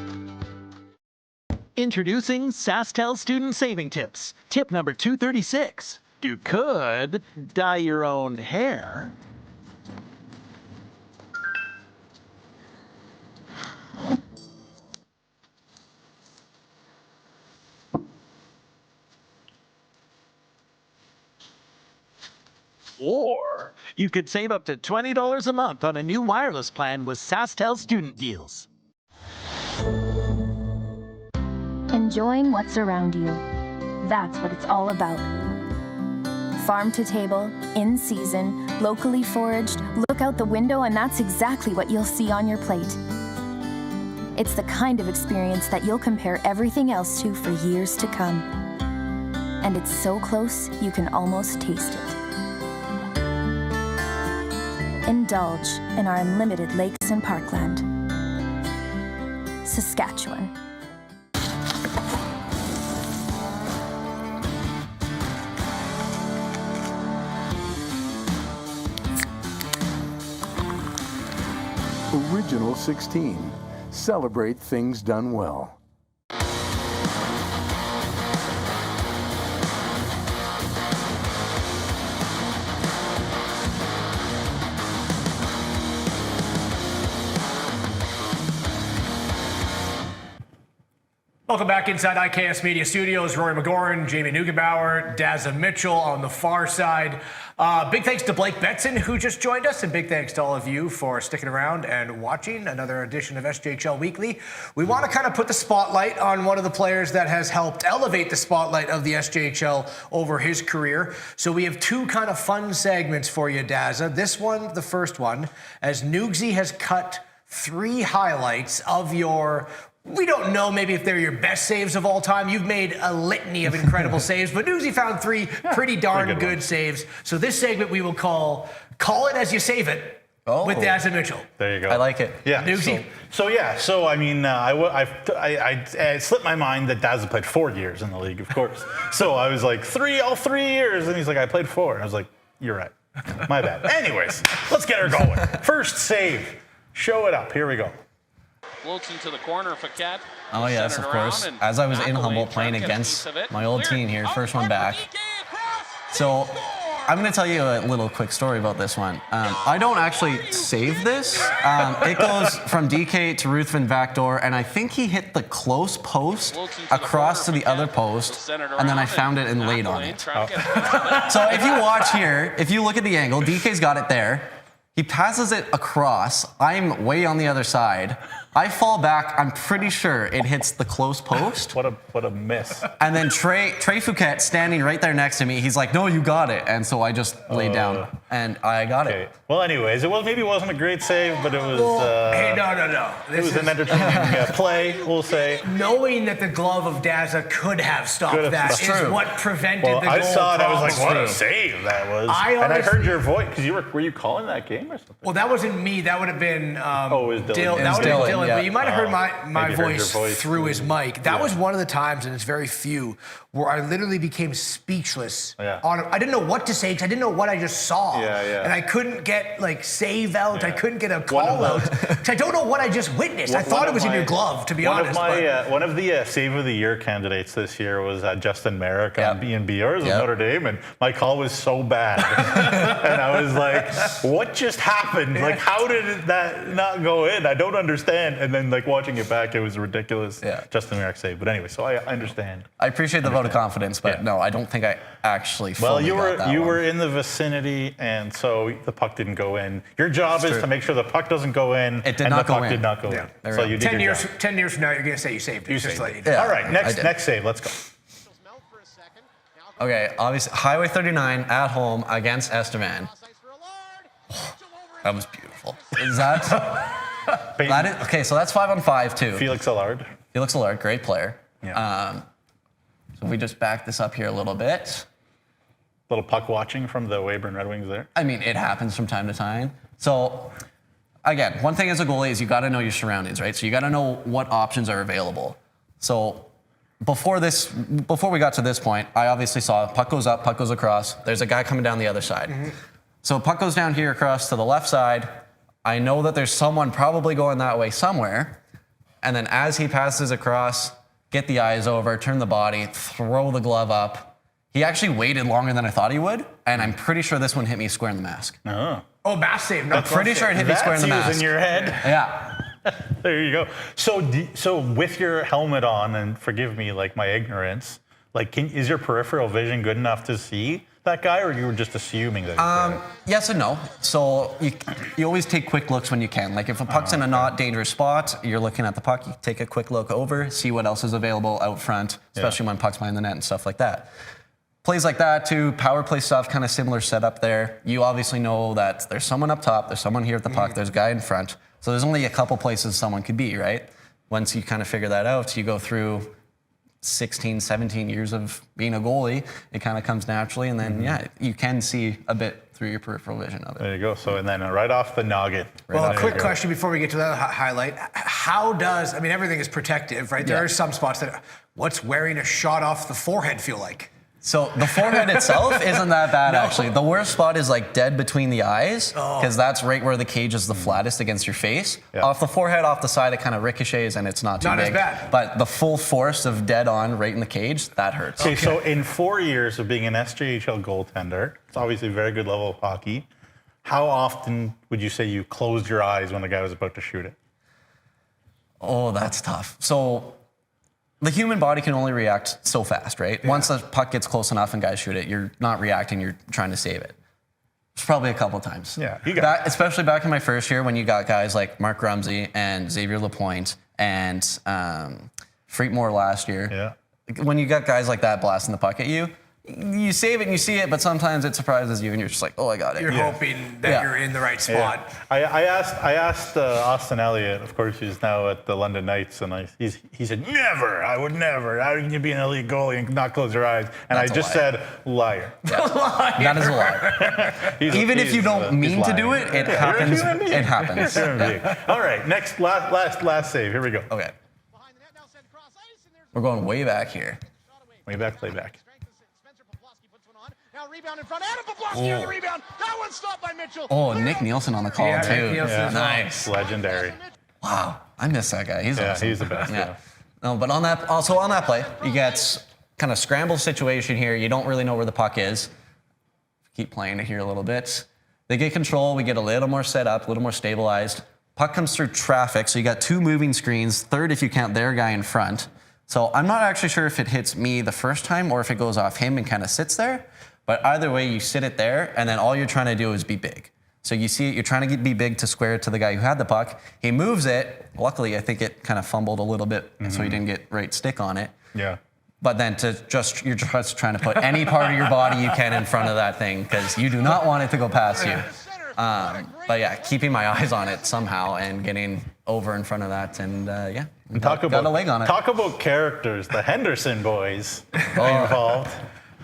Introducing SaskTel Student Saving Tips. Tip number 236. You could dye your own hair. Or you could save up to $20 a month on a new wireless plan with SaskTel Student Deals. Enjoying what's around you. That's what it's all about. Farm to table, in season, locally foraged, look out the window and that's exactly what you'll see on your plate. It's the kind of experience that you'll compare everything else to for years to come. And it's so close, you can almost taste it. Indulge in our unlimited lakes and parkland. Saskatchewan. Original 16. Celebrate things done well. Welcome back inside IKS Media Studios. Rory McGouran, Jamie Neugebauer, Dazza Mitchell on the far side. Big thanks to Blake Betson, who just joined us, and big thanks to all of you for sticking around and watching another edition of SJHL Weekly. We want to kind of put the spotlight on one of the players that has helped elevate the spotlight of the SJHL over his career. So we have two kind of fun segments for you, Dazza. This one, the first one, as Nugsy has cut 3 highlights of your we don't know maybe if they're your best saves of all time. You've made a litany of incredible saves, but Newsy found 3 pretty darn good saves. So this segment we will call It As You Save It with Dazza Mitchell. There you go. I like it. Yeah. Newsy. So I mean, I slipped my mind that Dazza played 4 years in the league, of course. So I was like, all 3 years. And he's like, I played 4. And I was like, you're right. My bad. Anyways, let's get her going. First save. Show it up. Here we go. Floats into the corner for Cat. Oh, yes, of course. As I was in Humboldt playing against my old team here, first one back. So I'm going to tell you a little quick story about this one. I don't actually save this. It goes from DK to Ruthven backdoor, and I think he hit the close post across to the other post, and then I found it and laid on it. So if you watch here, if you look at the angle, DK's got it there. He passes it across. I'm way on the other side. I fall back. I'm pretty sure it hits the close post. What a miss. And then Trey Fouquet standing right there next to me. He's like, no, you got it. And so I just laid down and I got it. Well, anyways, maybe it wasn't a great save, but it was. Hey, no. It was an entertaining play, we'll say. Knowing that the glove of Dazza could have stopped that is what prevented the goal. I saw it. I was like, what a save that was. And I heard your voice because were you calling that game or something? Well, that wasn't me. That would have been it was Dylan. That would have been Dylan. Yeah. But you might have heard my voice through his mic. That Yeah. was one of the times, and it's very few, where I literally became speechless. Yeah. I didn't know what to say because I didn't know what I just saw. Yeah. And I couldn't get save out. I couldn't get a call out. I don't know what I just witnessed. I thought it was in your glove, to be honest. One of the Save of the Year candidates this year was Justin Merrick on B&B of Notre Dame, and my call was so bad. And I was like, what just happened? Like, how did that not go in? I don't understand. And then, watching it back, it was ridiculous. Justin Merrick save. But anyway, so I understand. I appreciate the vote of confidence, but no, I don't think I actually fully got that you one. were in the vicinity, and so the puck didn't go in. Your job is to make sure the puck doesn't go in. It did and not the go puck in. did not go in. So you did 10 your years, job. 10 years from now, you're going to say you saved it. You just saved let it. you know. All right, next save. Let's go. Okay, obviously, Highway 39 at home against Estevan. That was beautiful. Is that? Okay, so that's 5-on-5 too. Felix Allard, great player. Yeah. So if we just back this up here a little bit. Little puck watching from the Weyburn Red Wings there. I mean, it happens from time to time. So, again, one thing as a goalie is you got to know your surroundings, right? So you got to know what options are available. So before we got to this point, I obviously saw puck goes up, puck goes across. There's a guy coming down the other side. Mm-hmm. So puck goes down here across to the left side. I know that there's someone probably going that way somewhere. And then as he passes across, get the eyes over, turn the body, throw the glove up. He actually waited longer than I thought he would, and I'm pretty sure this one hit me square in the mask. Oh, mask save. I'm pretty sure it hit me square in the mask. That's in your head? Yeah. There you go. So with your helmet on, and forgive me, my ignorance, is your peripheral vision good enough to see that guy, or you were just assuming that? Yes and no. So you always take quick looks when you can. If a puck's in a not dangerous spot, you're looking at the puck, you take a quick look over, see what else is available out front, especially when puck's behind the net and stuff like that. Plays like that too, power play stuff, kind of similar setup there. You obviously know that there's someone up top, there's someone here at the puck, there's a guy in front. So there's only a couple places someone could be, right? Once you kind of figure that out, you go through 16, 17 years of being a goalie, it kind of comes naturally, and then, you can see a bit through your peripheral vision of it. There you go. So, and then right off the noggin. Well, a quick question before we get to that highlight. Everything is protective, right? There are some spots what's wearing a shot off the forehead feel like? So the forehead itself isn't that bad, actually. The worst spot is dead between the eyes, because that's right where the cage is the flattest against your face. Yeah. Off the forehead, off the side, it kind of ricochets and it's not too big. Not as bad. But the full force of dead on right in the cage, that hurts. Okay, so in 4 years of being an SJHL goaltender, it's obviously a very good level of hockey. How often would you say you closed your eyes when the guy was about to shoot it? Oh, that's tough. So the human body can only react so fast, right? Yeah. Once the puck gets close enough and guys shoot it, you're not reacting, you're trying to save it. It's probably a couple times. Yeah, especially back in my first year when you got guys like Mark Rumsey and Xavier Lapointe and Freetmore last year. Yeah. When you got guys like that blasting the puck at you, you save it and you see it, but sometimes it surprises you and you're just like, oh, I got it. You're hoping that you're in the right spot. Yeah. I asked Austin Elliott, of course, he's now at the London Knights, and he said, never, I would never. How can you be an elite goalie and not close your eyes? And That's I just said, liar. Liar. That is a lie. Even if you don't mean to do it, it happens. It happens. All right, next, last save. Here we go. Okay. We're going way back here. Way back, play back. Now rebound in front. Adam Poplawski on the rebound. That one's stopped by Mitchell. Oh, Nick Nielsen on the call, too. Nice. Legendary. Wow. I miss that guy. He's awesome. He's the best. Yeah. No, but on that play, you get kind of scramble situation here. You don't really know where the puck is. Keep playing it here a little bit. They get control. We get a little more set up, a little more stabilized. Puck comes through traffic, so you got 2 moving screens, third if you count their guy in front. So I'm not actually sure if it hits me the first time or if it goes off him and kind of sits there. But either way, you sit it there, and then all you're trying to do is be big. So you see it, you're trying to be big to square it to the guy who had the puck. He moves it. Luckily, I think it kind of fumbled a little bit, so he didn't get right stick on it. Yeah. But then you're just trying to put any part of your body you can in front of that thing because you do not want it to go past you. But yeah, keeping my eyes on it somehow and getting over in front of that, and got a leg on it. Talk about characters. The Henderson boys involved.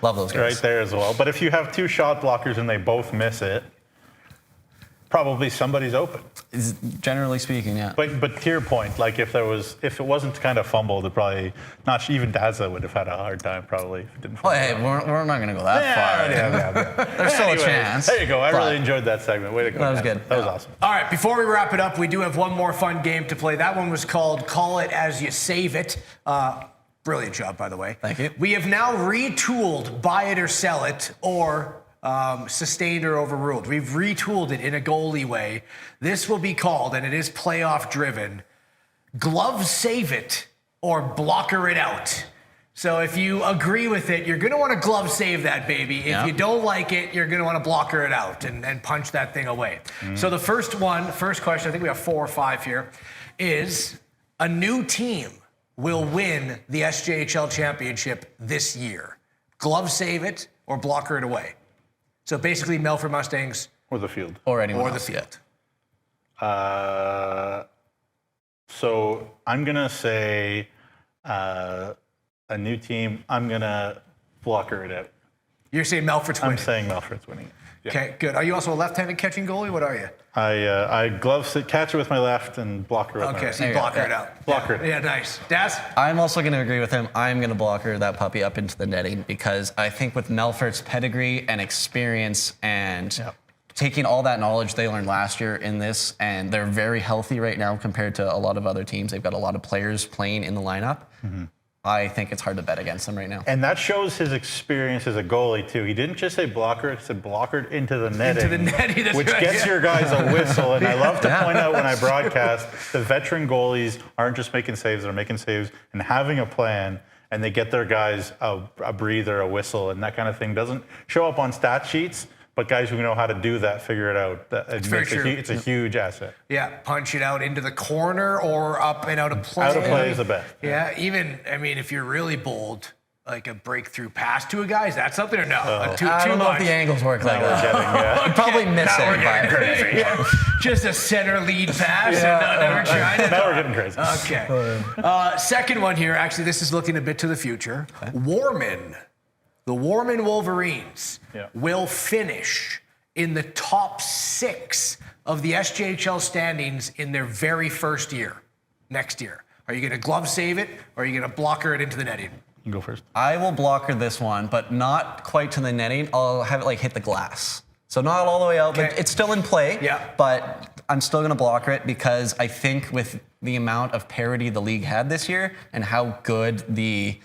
Love those guys. Right there as well. But if you have 2 shot blockers and they both miss it, probably somebody's open. Generally speaking, yeah. But to your point, like if it wasn't kind of fumbled, it probably not even Dazza would have had a hard time probably if it didn't fumble. Well, hey, we're not going to go that far. Yeah. There's still a chance. There you go. I really enjoyed that segment. Way to go. That was good. That was awesome. All right, before we wrap it up, we do have one more fun game to play. That one was called Call It As You Save It. Brilliant job, by the way. Thank you. We have now retooled Buy It or Sell It, or sustained or overruled. We've retooled it in a goalie way. This will be called, and it is playoff driven, Glove Save It or Blocker It Out. So if you agree with it, you're going to want to glove save that baby. If you don't like it, you're going to want to blocker it out and punch that thing away. So the first question, I think we have 4 or 5 here, is a new team will win the SJHL championship this year. Glove save it or blocker it away. So basically Melford Mustangs. Or the field. Or anyone else. The field. So I'm going to say a new team. I'm going to blocker it out. You're saying Melford's winning? I'm saying Melford's winning it. Yeah. Okay, good. Are you also a left-handed catching goalie? What are you? I catch it with my left and blocker it with my right. Okay, so you blocker it out. Blocker it. Yeah, nice. Daz? I'm also going to agree with him. I'm going to blocker that puppy up into the netting because I think with Melford's pedigree and experience and taking all that knowledge they learned last year in this, and they're very healthy right now compared to a lot of other teams. They've got a lot of players playing in the lineup. I think it's hard to bet against them right now. And that shows his experience as a goalie, too. He didn't just say blocker, he said blockered into the netting. Into the netting, that's which right, gets your guys a whistle. And I love to point out when I broadcast, the veteran goalies aren't just making saves, they're making saves and having a plan, and they get their guys a breather, a whistle, and that kind of thing doesn't show up on stat sheets. But guys who know how to do that figure it out. It's a huge asset. Yeah, punch it out into the corner or up and out of play. Out of play is the best. Yeah, even, I mean, if you're really bold, like a breakthrough pass to a guy, is that something or no? I don't know if the angles work like that. I'd probably miss it. We're getting crazy. Just a center lead pass and never tried it. Now we're getting crazy. Okay. Second one here, actually, this is looking a bit to the future. Warman. The Warman Wolverines will finish in the top 6 of the SJHL standings in their very first year, next year. Are you going to glove save it, or are you going to blocker it into the netting? You go first. I will blocker this one, but not quite to the netting. I'll have it hit the glass. So not all the way out, but it's still in play. Yeah. But I'm still going to blocker it because I think with the amount of parity the league had this year and how good the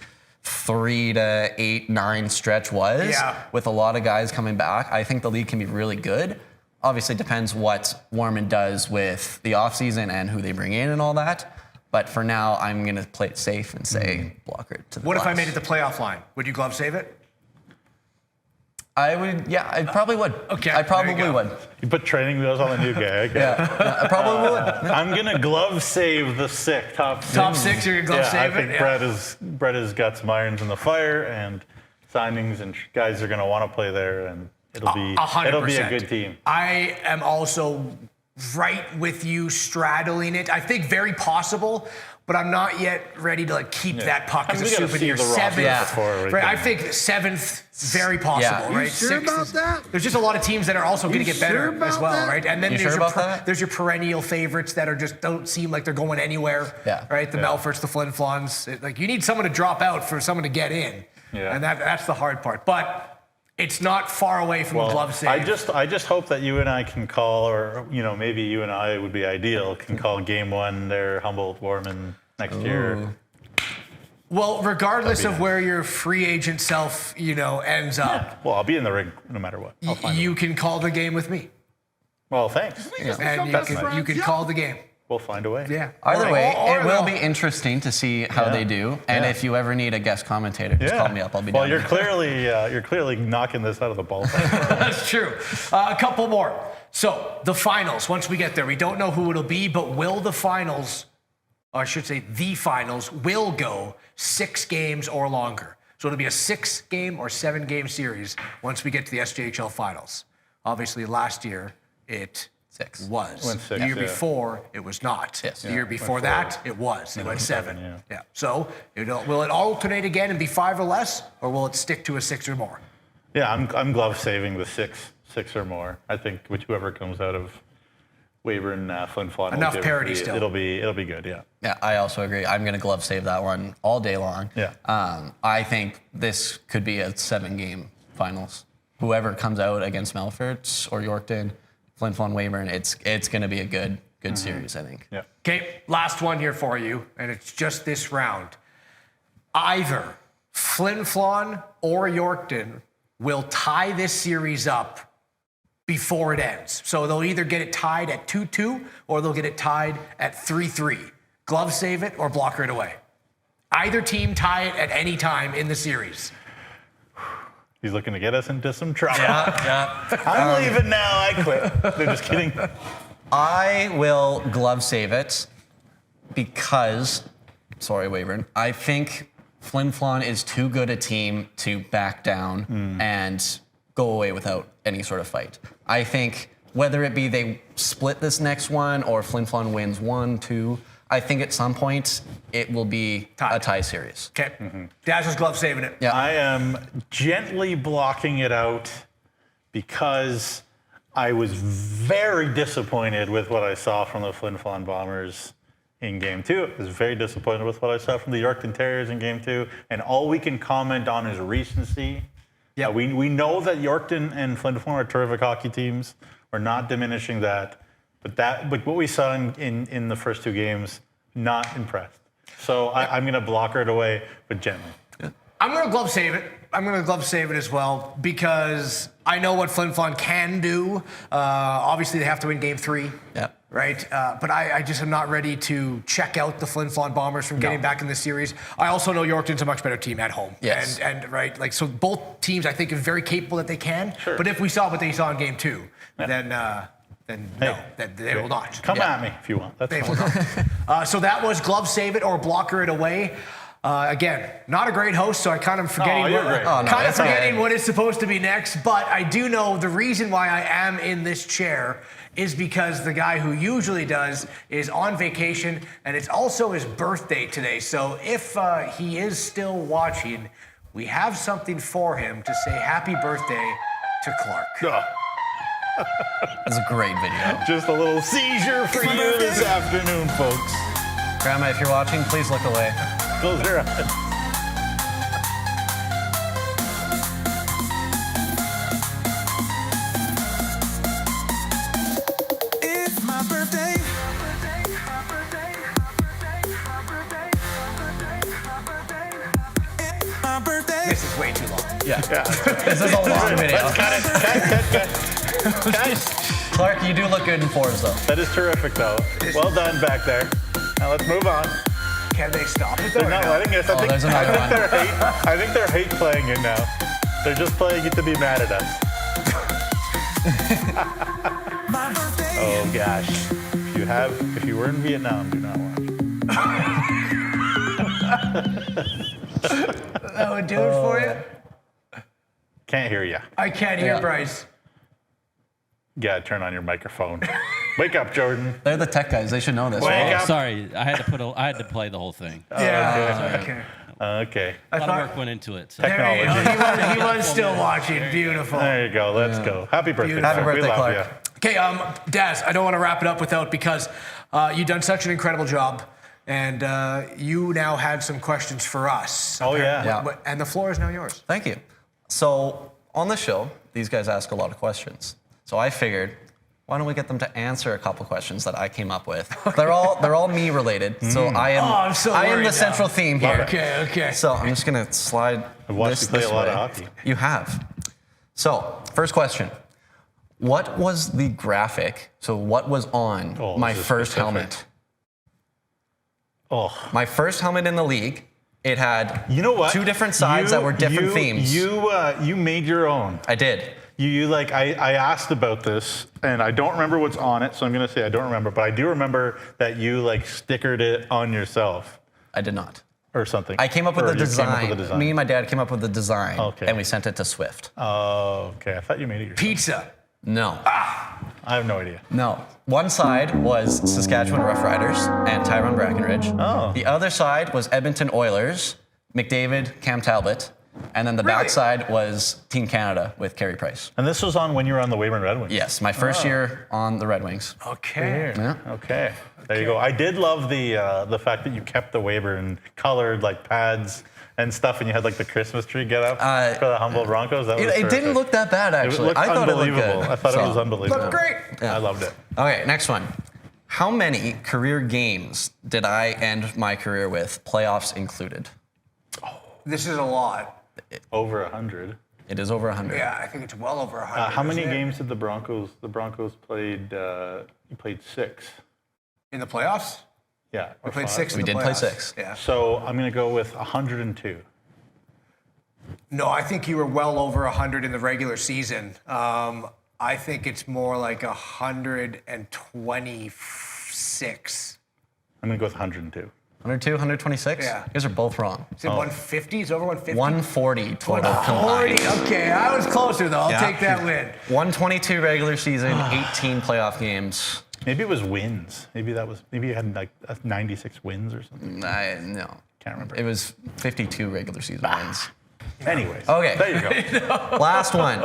3 to 8, 9 stretch was with a lot of guys coming back, I think the league can be really good. Obviously, it depends what Warman does with the offseason and who they bring in and all that. But for now, I'm going to play it safe and say blocker it to the What glass. if I made it the playoff line? Would you glove save it? I would, I probably would. Okay. I probably would. You put training wheels on the new guy. I probably would. I'm going to glove save the top 6. Top 6, you're going to glove save I think it? Brett has got some irons in the fire, and signings and guys are going to want to play there, and it'll be 100%. a good team. I am also right with you straddling it. I think very possible, but I'm not yet ready to keep that puck as a souvenir. Seventh, right? I think seventh, very possible, right? You sure about that? There's just a lot of teams that are also going to get better as well, right? And then there's your perennial favorites that are just don't seem like they're going anywhere, right? The Melforts, the Flin Flons. Like you need someone to drop out for someone to get in, and that's the hard part. But it's not far away from the glove save. I just hope that you and I can call, or maybe you and I would be ideal, can call game 1 there, Humboldt, Warman next year. Well, regardless of where your free agent self, ends up. Well, I'll be in the ring no matter what. You can call the game with me. Well, thanks. And you can call the game. We'll find a way. Yeah. Either way, it will be interesting to see how they do. And if you ever need a guest commentator, just call me up. I'll be down. Well, you're clearly knocking this out of the ballpark. That's true. A couple more. So the finals. Once we get there, we don't know who it'll be, but will the finals, or I should say, the finals will go 6 games or longer. So it'll be a 6-game or 7-game series once we get to the SJHL finals. Obviously, last year it was. Went 6, the year before, it was not. Yes. The year before that, it was. It went 7. Yeah. So will it alternate again and be 5 or less, or will it stick to a 6 or more? Yeah, I'm glove saving the 6 or more. I think whoever comes out of Weyburn, Flin Flon, enough parity still. It'll be good. Yeah. Yeah, I also agree. I'm going to glove save that one all day long. Yeah. I think this could be a 7-game finals. Whoever comes out against Melforts or Yorkton, Flin Flon, Weyburn, it's going to be a good series, I think. Yeah. Okay, last one here for you, and it's just this round. Either Flin Flon or Yorkton will tie this series up before it ends. So they'll either get it tied at 2-2 or they'll get it tied at 3-3. Glove save it or blocker it away. Either team tie it at any time in the series. He's looking to get us into some trouble. Yeah. I'm leaving now. I quit. They're just kidding. I will glove save it because, sorry, Weyburn, I think Flin Flon is too good a team to back down and go away without any sort of fight. I think whether it be they split this next one or Flin Flon wins 1-2, I think at some point it will be a tie series. Okay. Dazza's glove saving it. Yeah. I am gently blocking it out because I was very disappointed with what I saw from the Flin Flon Bombers in Game 2. I was very disappointed with what I saw from the Yorkton Terriers in Game 2. And all we can comment on is recency. Yeah, we know that Yorkton and Flin Flon are terrific hockey teams. We're not diminishing that. But what we saw in the first 2 games, not impressed. So I'm going to blocker it away, but gently. I'm going to glove save it. I'm going to glove save it as well because I know what Flin Flon can do. Obviously, they have to win Game 3. Yeah. Right? But I just am not ready to check out the Flin Flon Bombers from getting back in this series. I also know Yorkton's a much better team at home. Yes. And right, so both teams I think are very capable that they can. Sure. But if we saw what they saw in Game 2, then they will not. Come at me if you want. That's fine. So that was glove save it or blocker it away. Again, not a great host, so I kind of forgetting what is supposed to be next. But I do know the reason why I am in this chair is because the guy who usually does is on vacation, and it's also his birthday today. So if he is still watching, we have something for him to say happy birthday to Clark. That's a great video. Just a little seizure for you this afternoon, folks. Grandma, if you're watching, please look away. Close your eyes. It's my birthday. My birthday. This is way too long. Yeah. This is a long video. Let's cut it. Clark, you do look good in fours, though. That is terrific, though. Well done back there. Now let's move on. Can they stop it? They're not letting us. There's another one. I think they're hate playing it now. They're just playing it to be mad at us. Oh gosh. If you were in Vietnam, do not watch. That would do it for you. Can't hear you. I can't hear Bryce. Yeah, turn on your microphone. Wake up, Jordan. They're the tech guys. They should know this. Wake up. Sorry, I had to play the whole thing. Yeah. Okay. A lot of work went into it. So. Technology. He was still watching. Beautiful. There you go. Let's go. Happy birthday. Beautiful. Happy birthday, we love Clark. you. Okay, Daz, I don't want to wrap it up without, because you've done such an incredible job, and you now had some questions for us. Oh, yeah. And the floor is now yours. Thank you. So on the show, these guys ask a lot of questions. So I figured, why don't we get them to answer a couple questions that I came up with? They're all me related. So I am the central theme here. Okay. So I'm just gonna slide. I've watched you play a lot of hockey. You have. So first question: what was the graphic? So what was on my first helmet? My first helmet in the league. It had two different sides that were different themes. You made your own. I did. I asked about this, and I don't remember what's on it, so I'm going to say I don't remember, but I do remember that you stickered it on yourself. I did not. Or something. I came up with Or the you came up with design. a design. Me and my dad came up with the design, Okay. and we sent it to Swift. Oh, okay. I thought you made it yourself. Pizza. No. I have no idea. No. One side was Saskatchewan Roughriders and Tyrone Brackenridge. Oh. The other side was Edmonton Oilers, McDavid, Cam Talbot. And then the backside was Team Canada with Carey Price. And this was on when you were on the Weyburn Red Wings? Yes, my first year on the Red Wings. Okay. Yeah. Okay. There you go. I did love the fact that you kept the Weyburn colored pads and stuff, and you had the Christmas tree get up for the Humboldt Broncos. That was It didn't look that bad, actually. It looked I thought it looked unbelievable. good. I thought it was unbelievable. Looked great. Yeah. I loved it. Okay, next one. How many career games did I end my career with, playoffs included? This is a lot. Over 100. It is over 100. Yeah, I think it's well over 100. How many isn't it? games did the Broncos played? You played 6. In the playoffs? Yeah. We or played 5. 6 in We the did playoffs. play 6. Yeah. So I'm going to go with 102. No, I think you were well over 100 in the regular season. I think it's more like 126. I'm going to go with 102. 102, 126? Yeah. You guys are both wrong. Is it 150? Is it over 150? 140 total 140. combined. Okay, I was closer though. I'll take that win. 122 regular season, 18 playoff games. Maybe it was wins. Maybe you had 96 wins or something. No. Can't remember. It was 52 regular season wins. Anyways. Okay. There you go. Last one.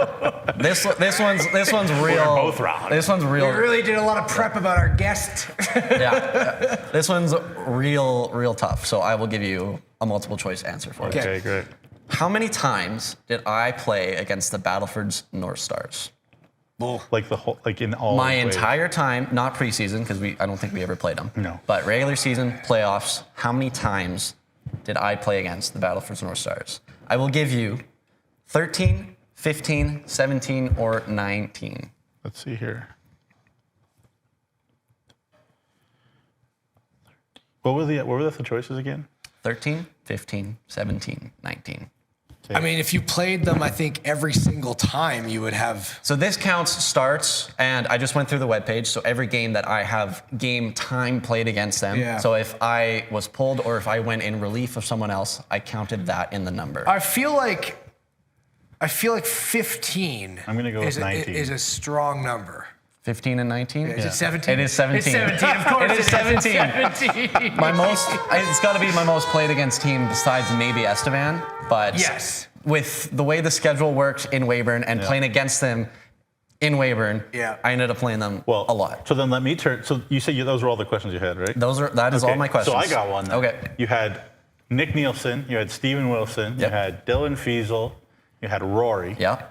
This one's real. We're both wrong. This one's real. We really did a lot of prep about our guest. Yeah. This one's real tough. So I will give you a multiple choice answer for it. Okay, great. How many times did I play against the Battleford's North Stars? In all My ways. entire time, not preseason, because I don't think we ever played them. No. But regular season, playoffs, how many times did I play against the Battleford's North Stars? I will give you 13, 15, 17, or 19. Let's see here. What were the choices again? 13, 15, 17, 19. I mean, if you played them, I think every single time you would have. So this counts starts, and I just went through the webpage. So every game that I have game time played against them. Yeah. So if I was pulled or if I went in relief of someone else, I counted that in the number. I feel like 15. I'm gonna go with 19. Is a strong number. 15 and 19? Is it 17? It is 17. It's 17, of course. It is 17. It's 17. It's got to be my most played against team besides maybe Estevan. But yes, with the way the schedule works in Weyburn and playing against them in Weyburn, I ended up playing them a lot. So then let me turn. So you said those were all the questions you had, right? That is all my questions. So I got one. Then. Okay. You had Nick Nielsen. You had Steven Wilson. You had Dylan Fiesel. You had Rory. Yeah.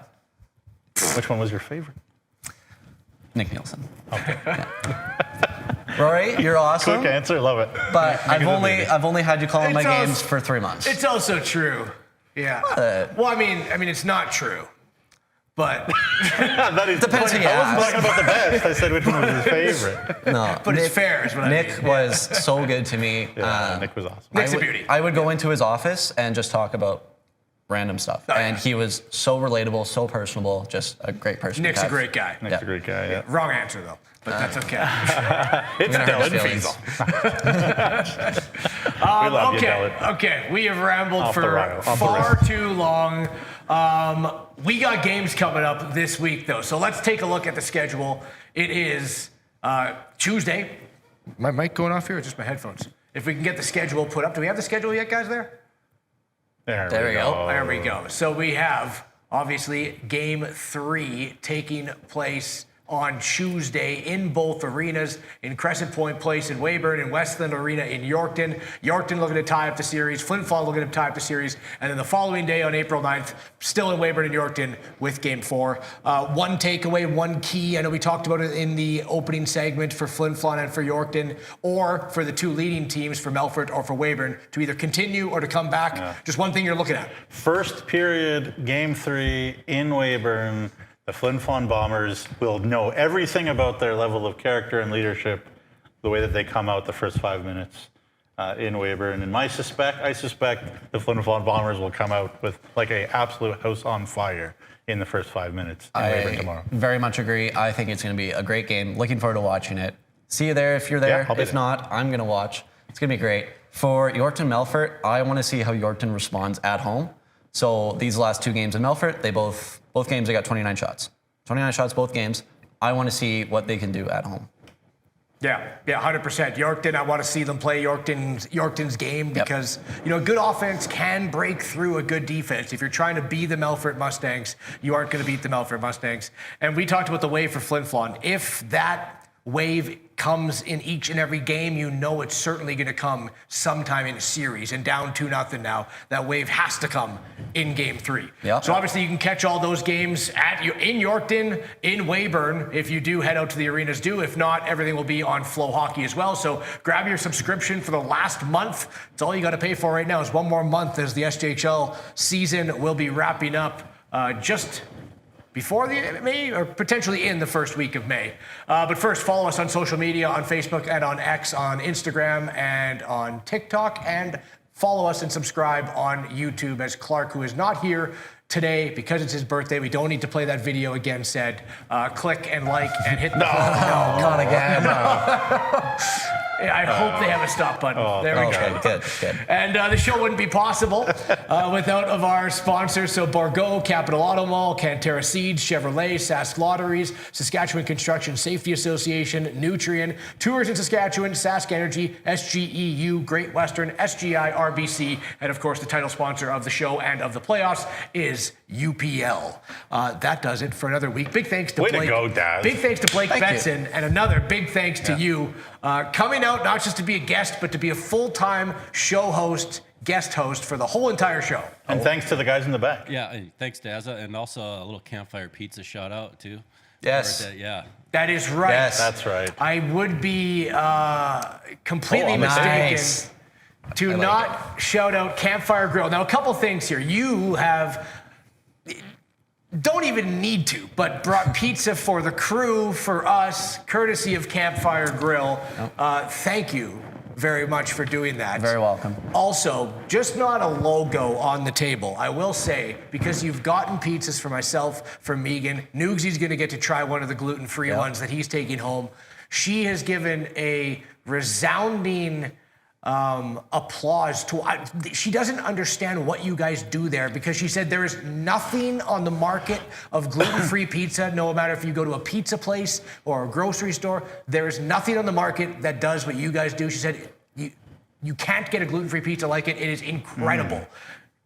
Which one was your favorite? Nick Nielsen. Okay. Rory, you're awesome. Quick answer, love it. But I've only had you call in my It's also- games for 3 months. It's also true. Yeah. Well, I mean, it's not true, but that is, depends who you I wasn't ask. talking about the best. I said which one was your favorite. No, but it's fair, is what I mean. Nick was so good to me. Yeah, Nick was awesome. Nick's a beauty. I would go into his office and just talk about random stuff. And he was so relatable, so personable, just a great person. Nick's a great guy. Nick's a great guy, yeah. Wrong answer, though, but that's okay. It's Dylan Fiesel. We love you, Dylan. Okay, we have rambled Off the for rail, off the far rail. too long. We got games coming up this week, though, so let's take a look at the schedule. It is Tuesday. My mic going off here or just my headphones? If we can get the schedule put up. Do we have the schedule yet, guys, there? There we we go. There we go. So we have, obviously, Game 3 taking place on Tuesday in both arenas, in Crescent Point Place in Weyburn, and Westland Arena in Yorkton. Yorkton looking to tie up the series, Flin Flon looking to tie up the series, and then the following day on April 9th, still in Weyburn and Yorkton with Game 4. One takeaway, one key, I know we talked about it in the opening segment for Flin Flon and for Yorkton, or for the two leading teams for Melfort or for Weyburn, to either continue or to come back. Yeah. Just one thing you're looking at. First period, Game 3 in Weyburn. The Flin Flon Bombers will know everything about their level of character and leadership, the way that they come out the first 5 minutes in Weyburn. And I suspect the Flin Flon Bombers will come out with like a absolute house on fire in the first 5 minutes in Weyburn tomorrow. Very much agree. I think it's going to be a great game. Looking forward to watching it. See you there if you're there. Yeah, I'll be if there. not, I'm going to watch. It's going to be great. For Yorkton Melfort, I want to see how Yorkton responds at home. So these last two games in Melfort, both games they got 29 shots. 29 shots both games. I want to see what they can do at home. Yeah, 100%. Yorkton, I want to see them play Yorkton's game because, a good offense can break through a good defense. If you're trying to be the Melfort Mustangs, you aren't going to beat the Melfort Mustangs. And we talked about the wave for Flin Flon. If that wave comes in each and every game, it's certainly going to come sometime in a series. And down 2-0 now, that wave has to come in Game 3. Yep. So obviously you can catch all those games in Yorkton, in Weyburn, if you do head out to the arenas. If not, everything will be on Flow Hockey as well. So grab your subscription for the last month. It's all you got to pay for right now is one more month as the SJHL season will be wrapping up just before the May, or potentially in the first week of May. But first, follow us on social media, on Facebook and on X, on Instagram and on TikTok, and follow us and subscribe on YouTube as Clark, who is not here today because it's his birthday. We don't need to play that video again, said click and like and hit the No, not again. I hope they have a stop button. There we go. Good. And the show wouldn't be possible without of our sponsors. So Borgo, Capital Auto Mall, Cantera Seeds, Chevrolet, Sask Lotteries, Saskatchewan Construction Safety Association, Nutrien, Tours in Saskatchewan, Sask Energy, SGEU, Great Western, SGI, RBC, and of course the title sponsor of the show and of the playoffs is UPL. That does it for another week. Big thanks to Way Blake. to go, Daz. Big thanks to Blake Betson, and another big thanks to you coming out not just to be a guest, but to be a full-time show host, guest host for the whole entire show. And thanks to the guys in the back. Yeah, and thanks, Dazza, and also a little Campfire Pizza shout out too. Yes. That is right. Yes. That's right. I would be completely mistaken to not shout out Campfire Grill. Now, a couple things here. You don't even need to, but brought pizza for the crew, for us, courtesy of Campfire Grill. Thank you very much for doing that. Very welcome. Also, just not a logo on the table. I will say, because you've gotten pizzas for myself, for Megan, Noogsy's going to get to try one of the gluten-free ones that he's taking home. She has given a resounding applause to. She doesn't understand what you guys do there because she said there is nothing on the market of gluten-free pizza, no matter if you go to a pizza place or a grocery store, there is nothing on the market that does what you guys do. She said you can't get a gluten-free pizza like it. It is incredible.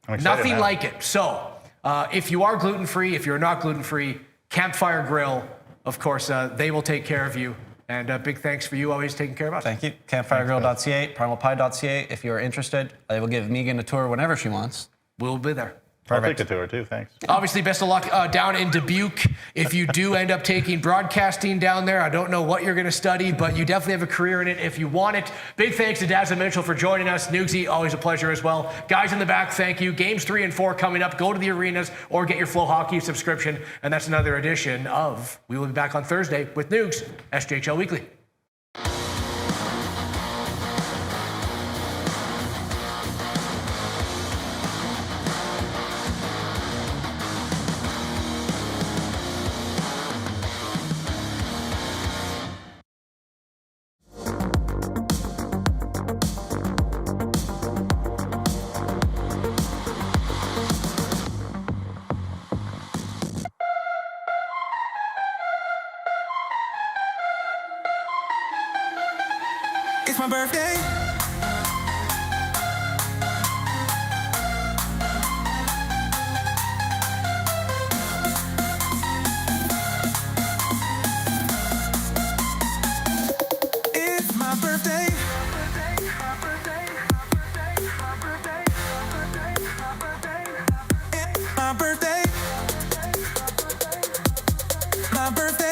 Nothing like it. So if you are gluten-free, if you're not gluten-free, Campfire Grill, of course, they will take care of you. And big thanks for you always taking care of us. Thank you. Campfiregrill.ca, primalpie.ca. If you're interested, they will give Megan a tour whenever she wants. We'll be there. I'll take a tour too, thanks. Obviously, best of luck down in Dubuque. If you do end up taking broadcasting down there, I don't know what you're going to study, but you definitely have a career in it if you want it. Big thanks to Dazza Mitchell for joining us. Noogsy, always a pleasure as well. Guys in the back, thank you. Games 3 and 4 coming up. Go to the arenas or get your Flow Hockey subscription. And that's another edition of, we will be back on Thursday with Noogs, SJHL Weekly. my birthday. It's my birthday. My birthday. My birthday.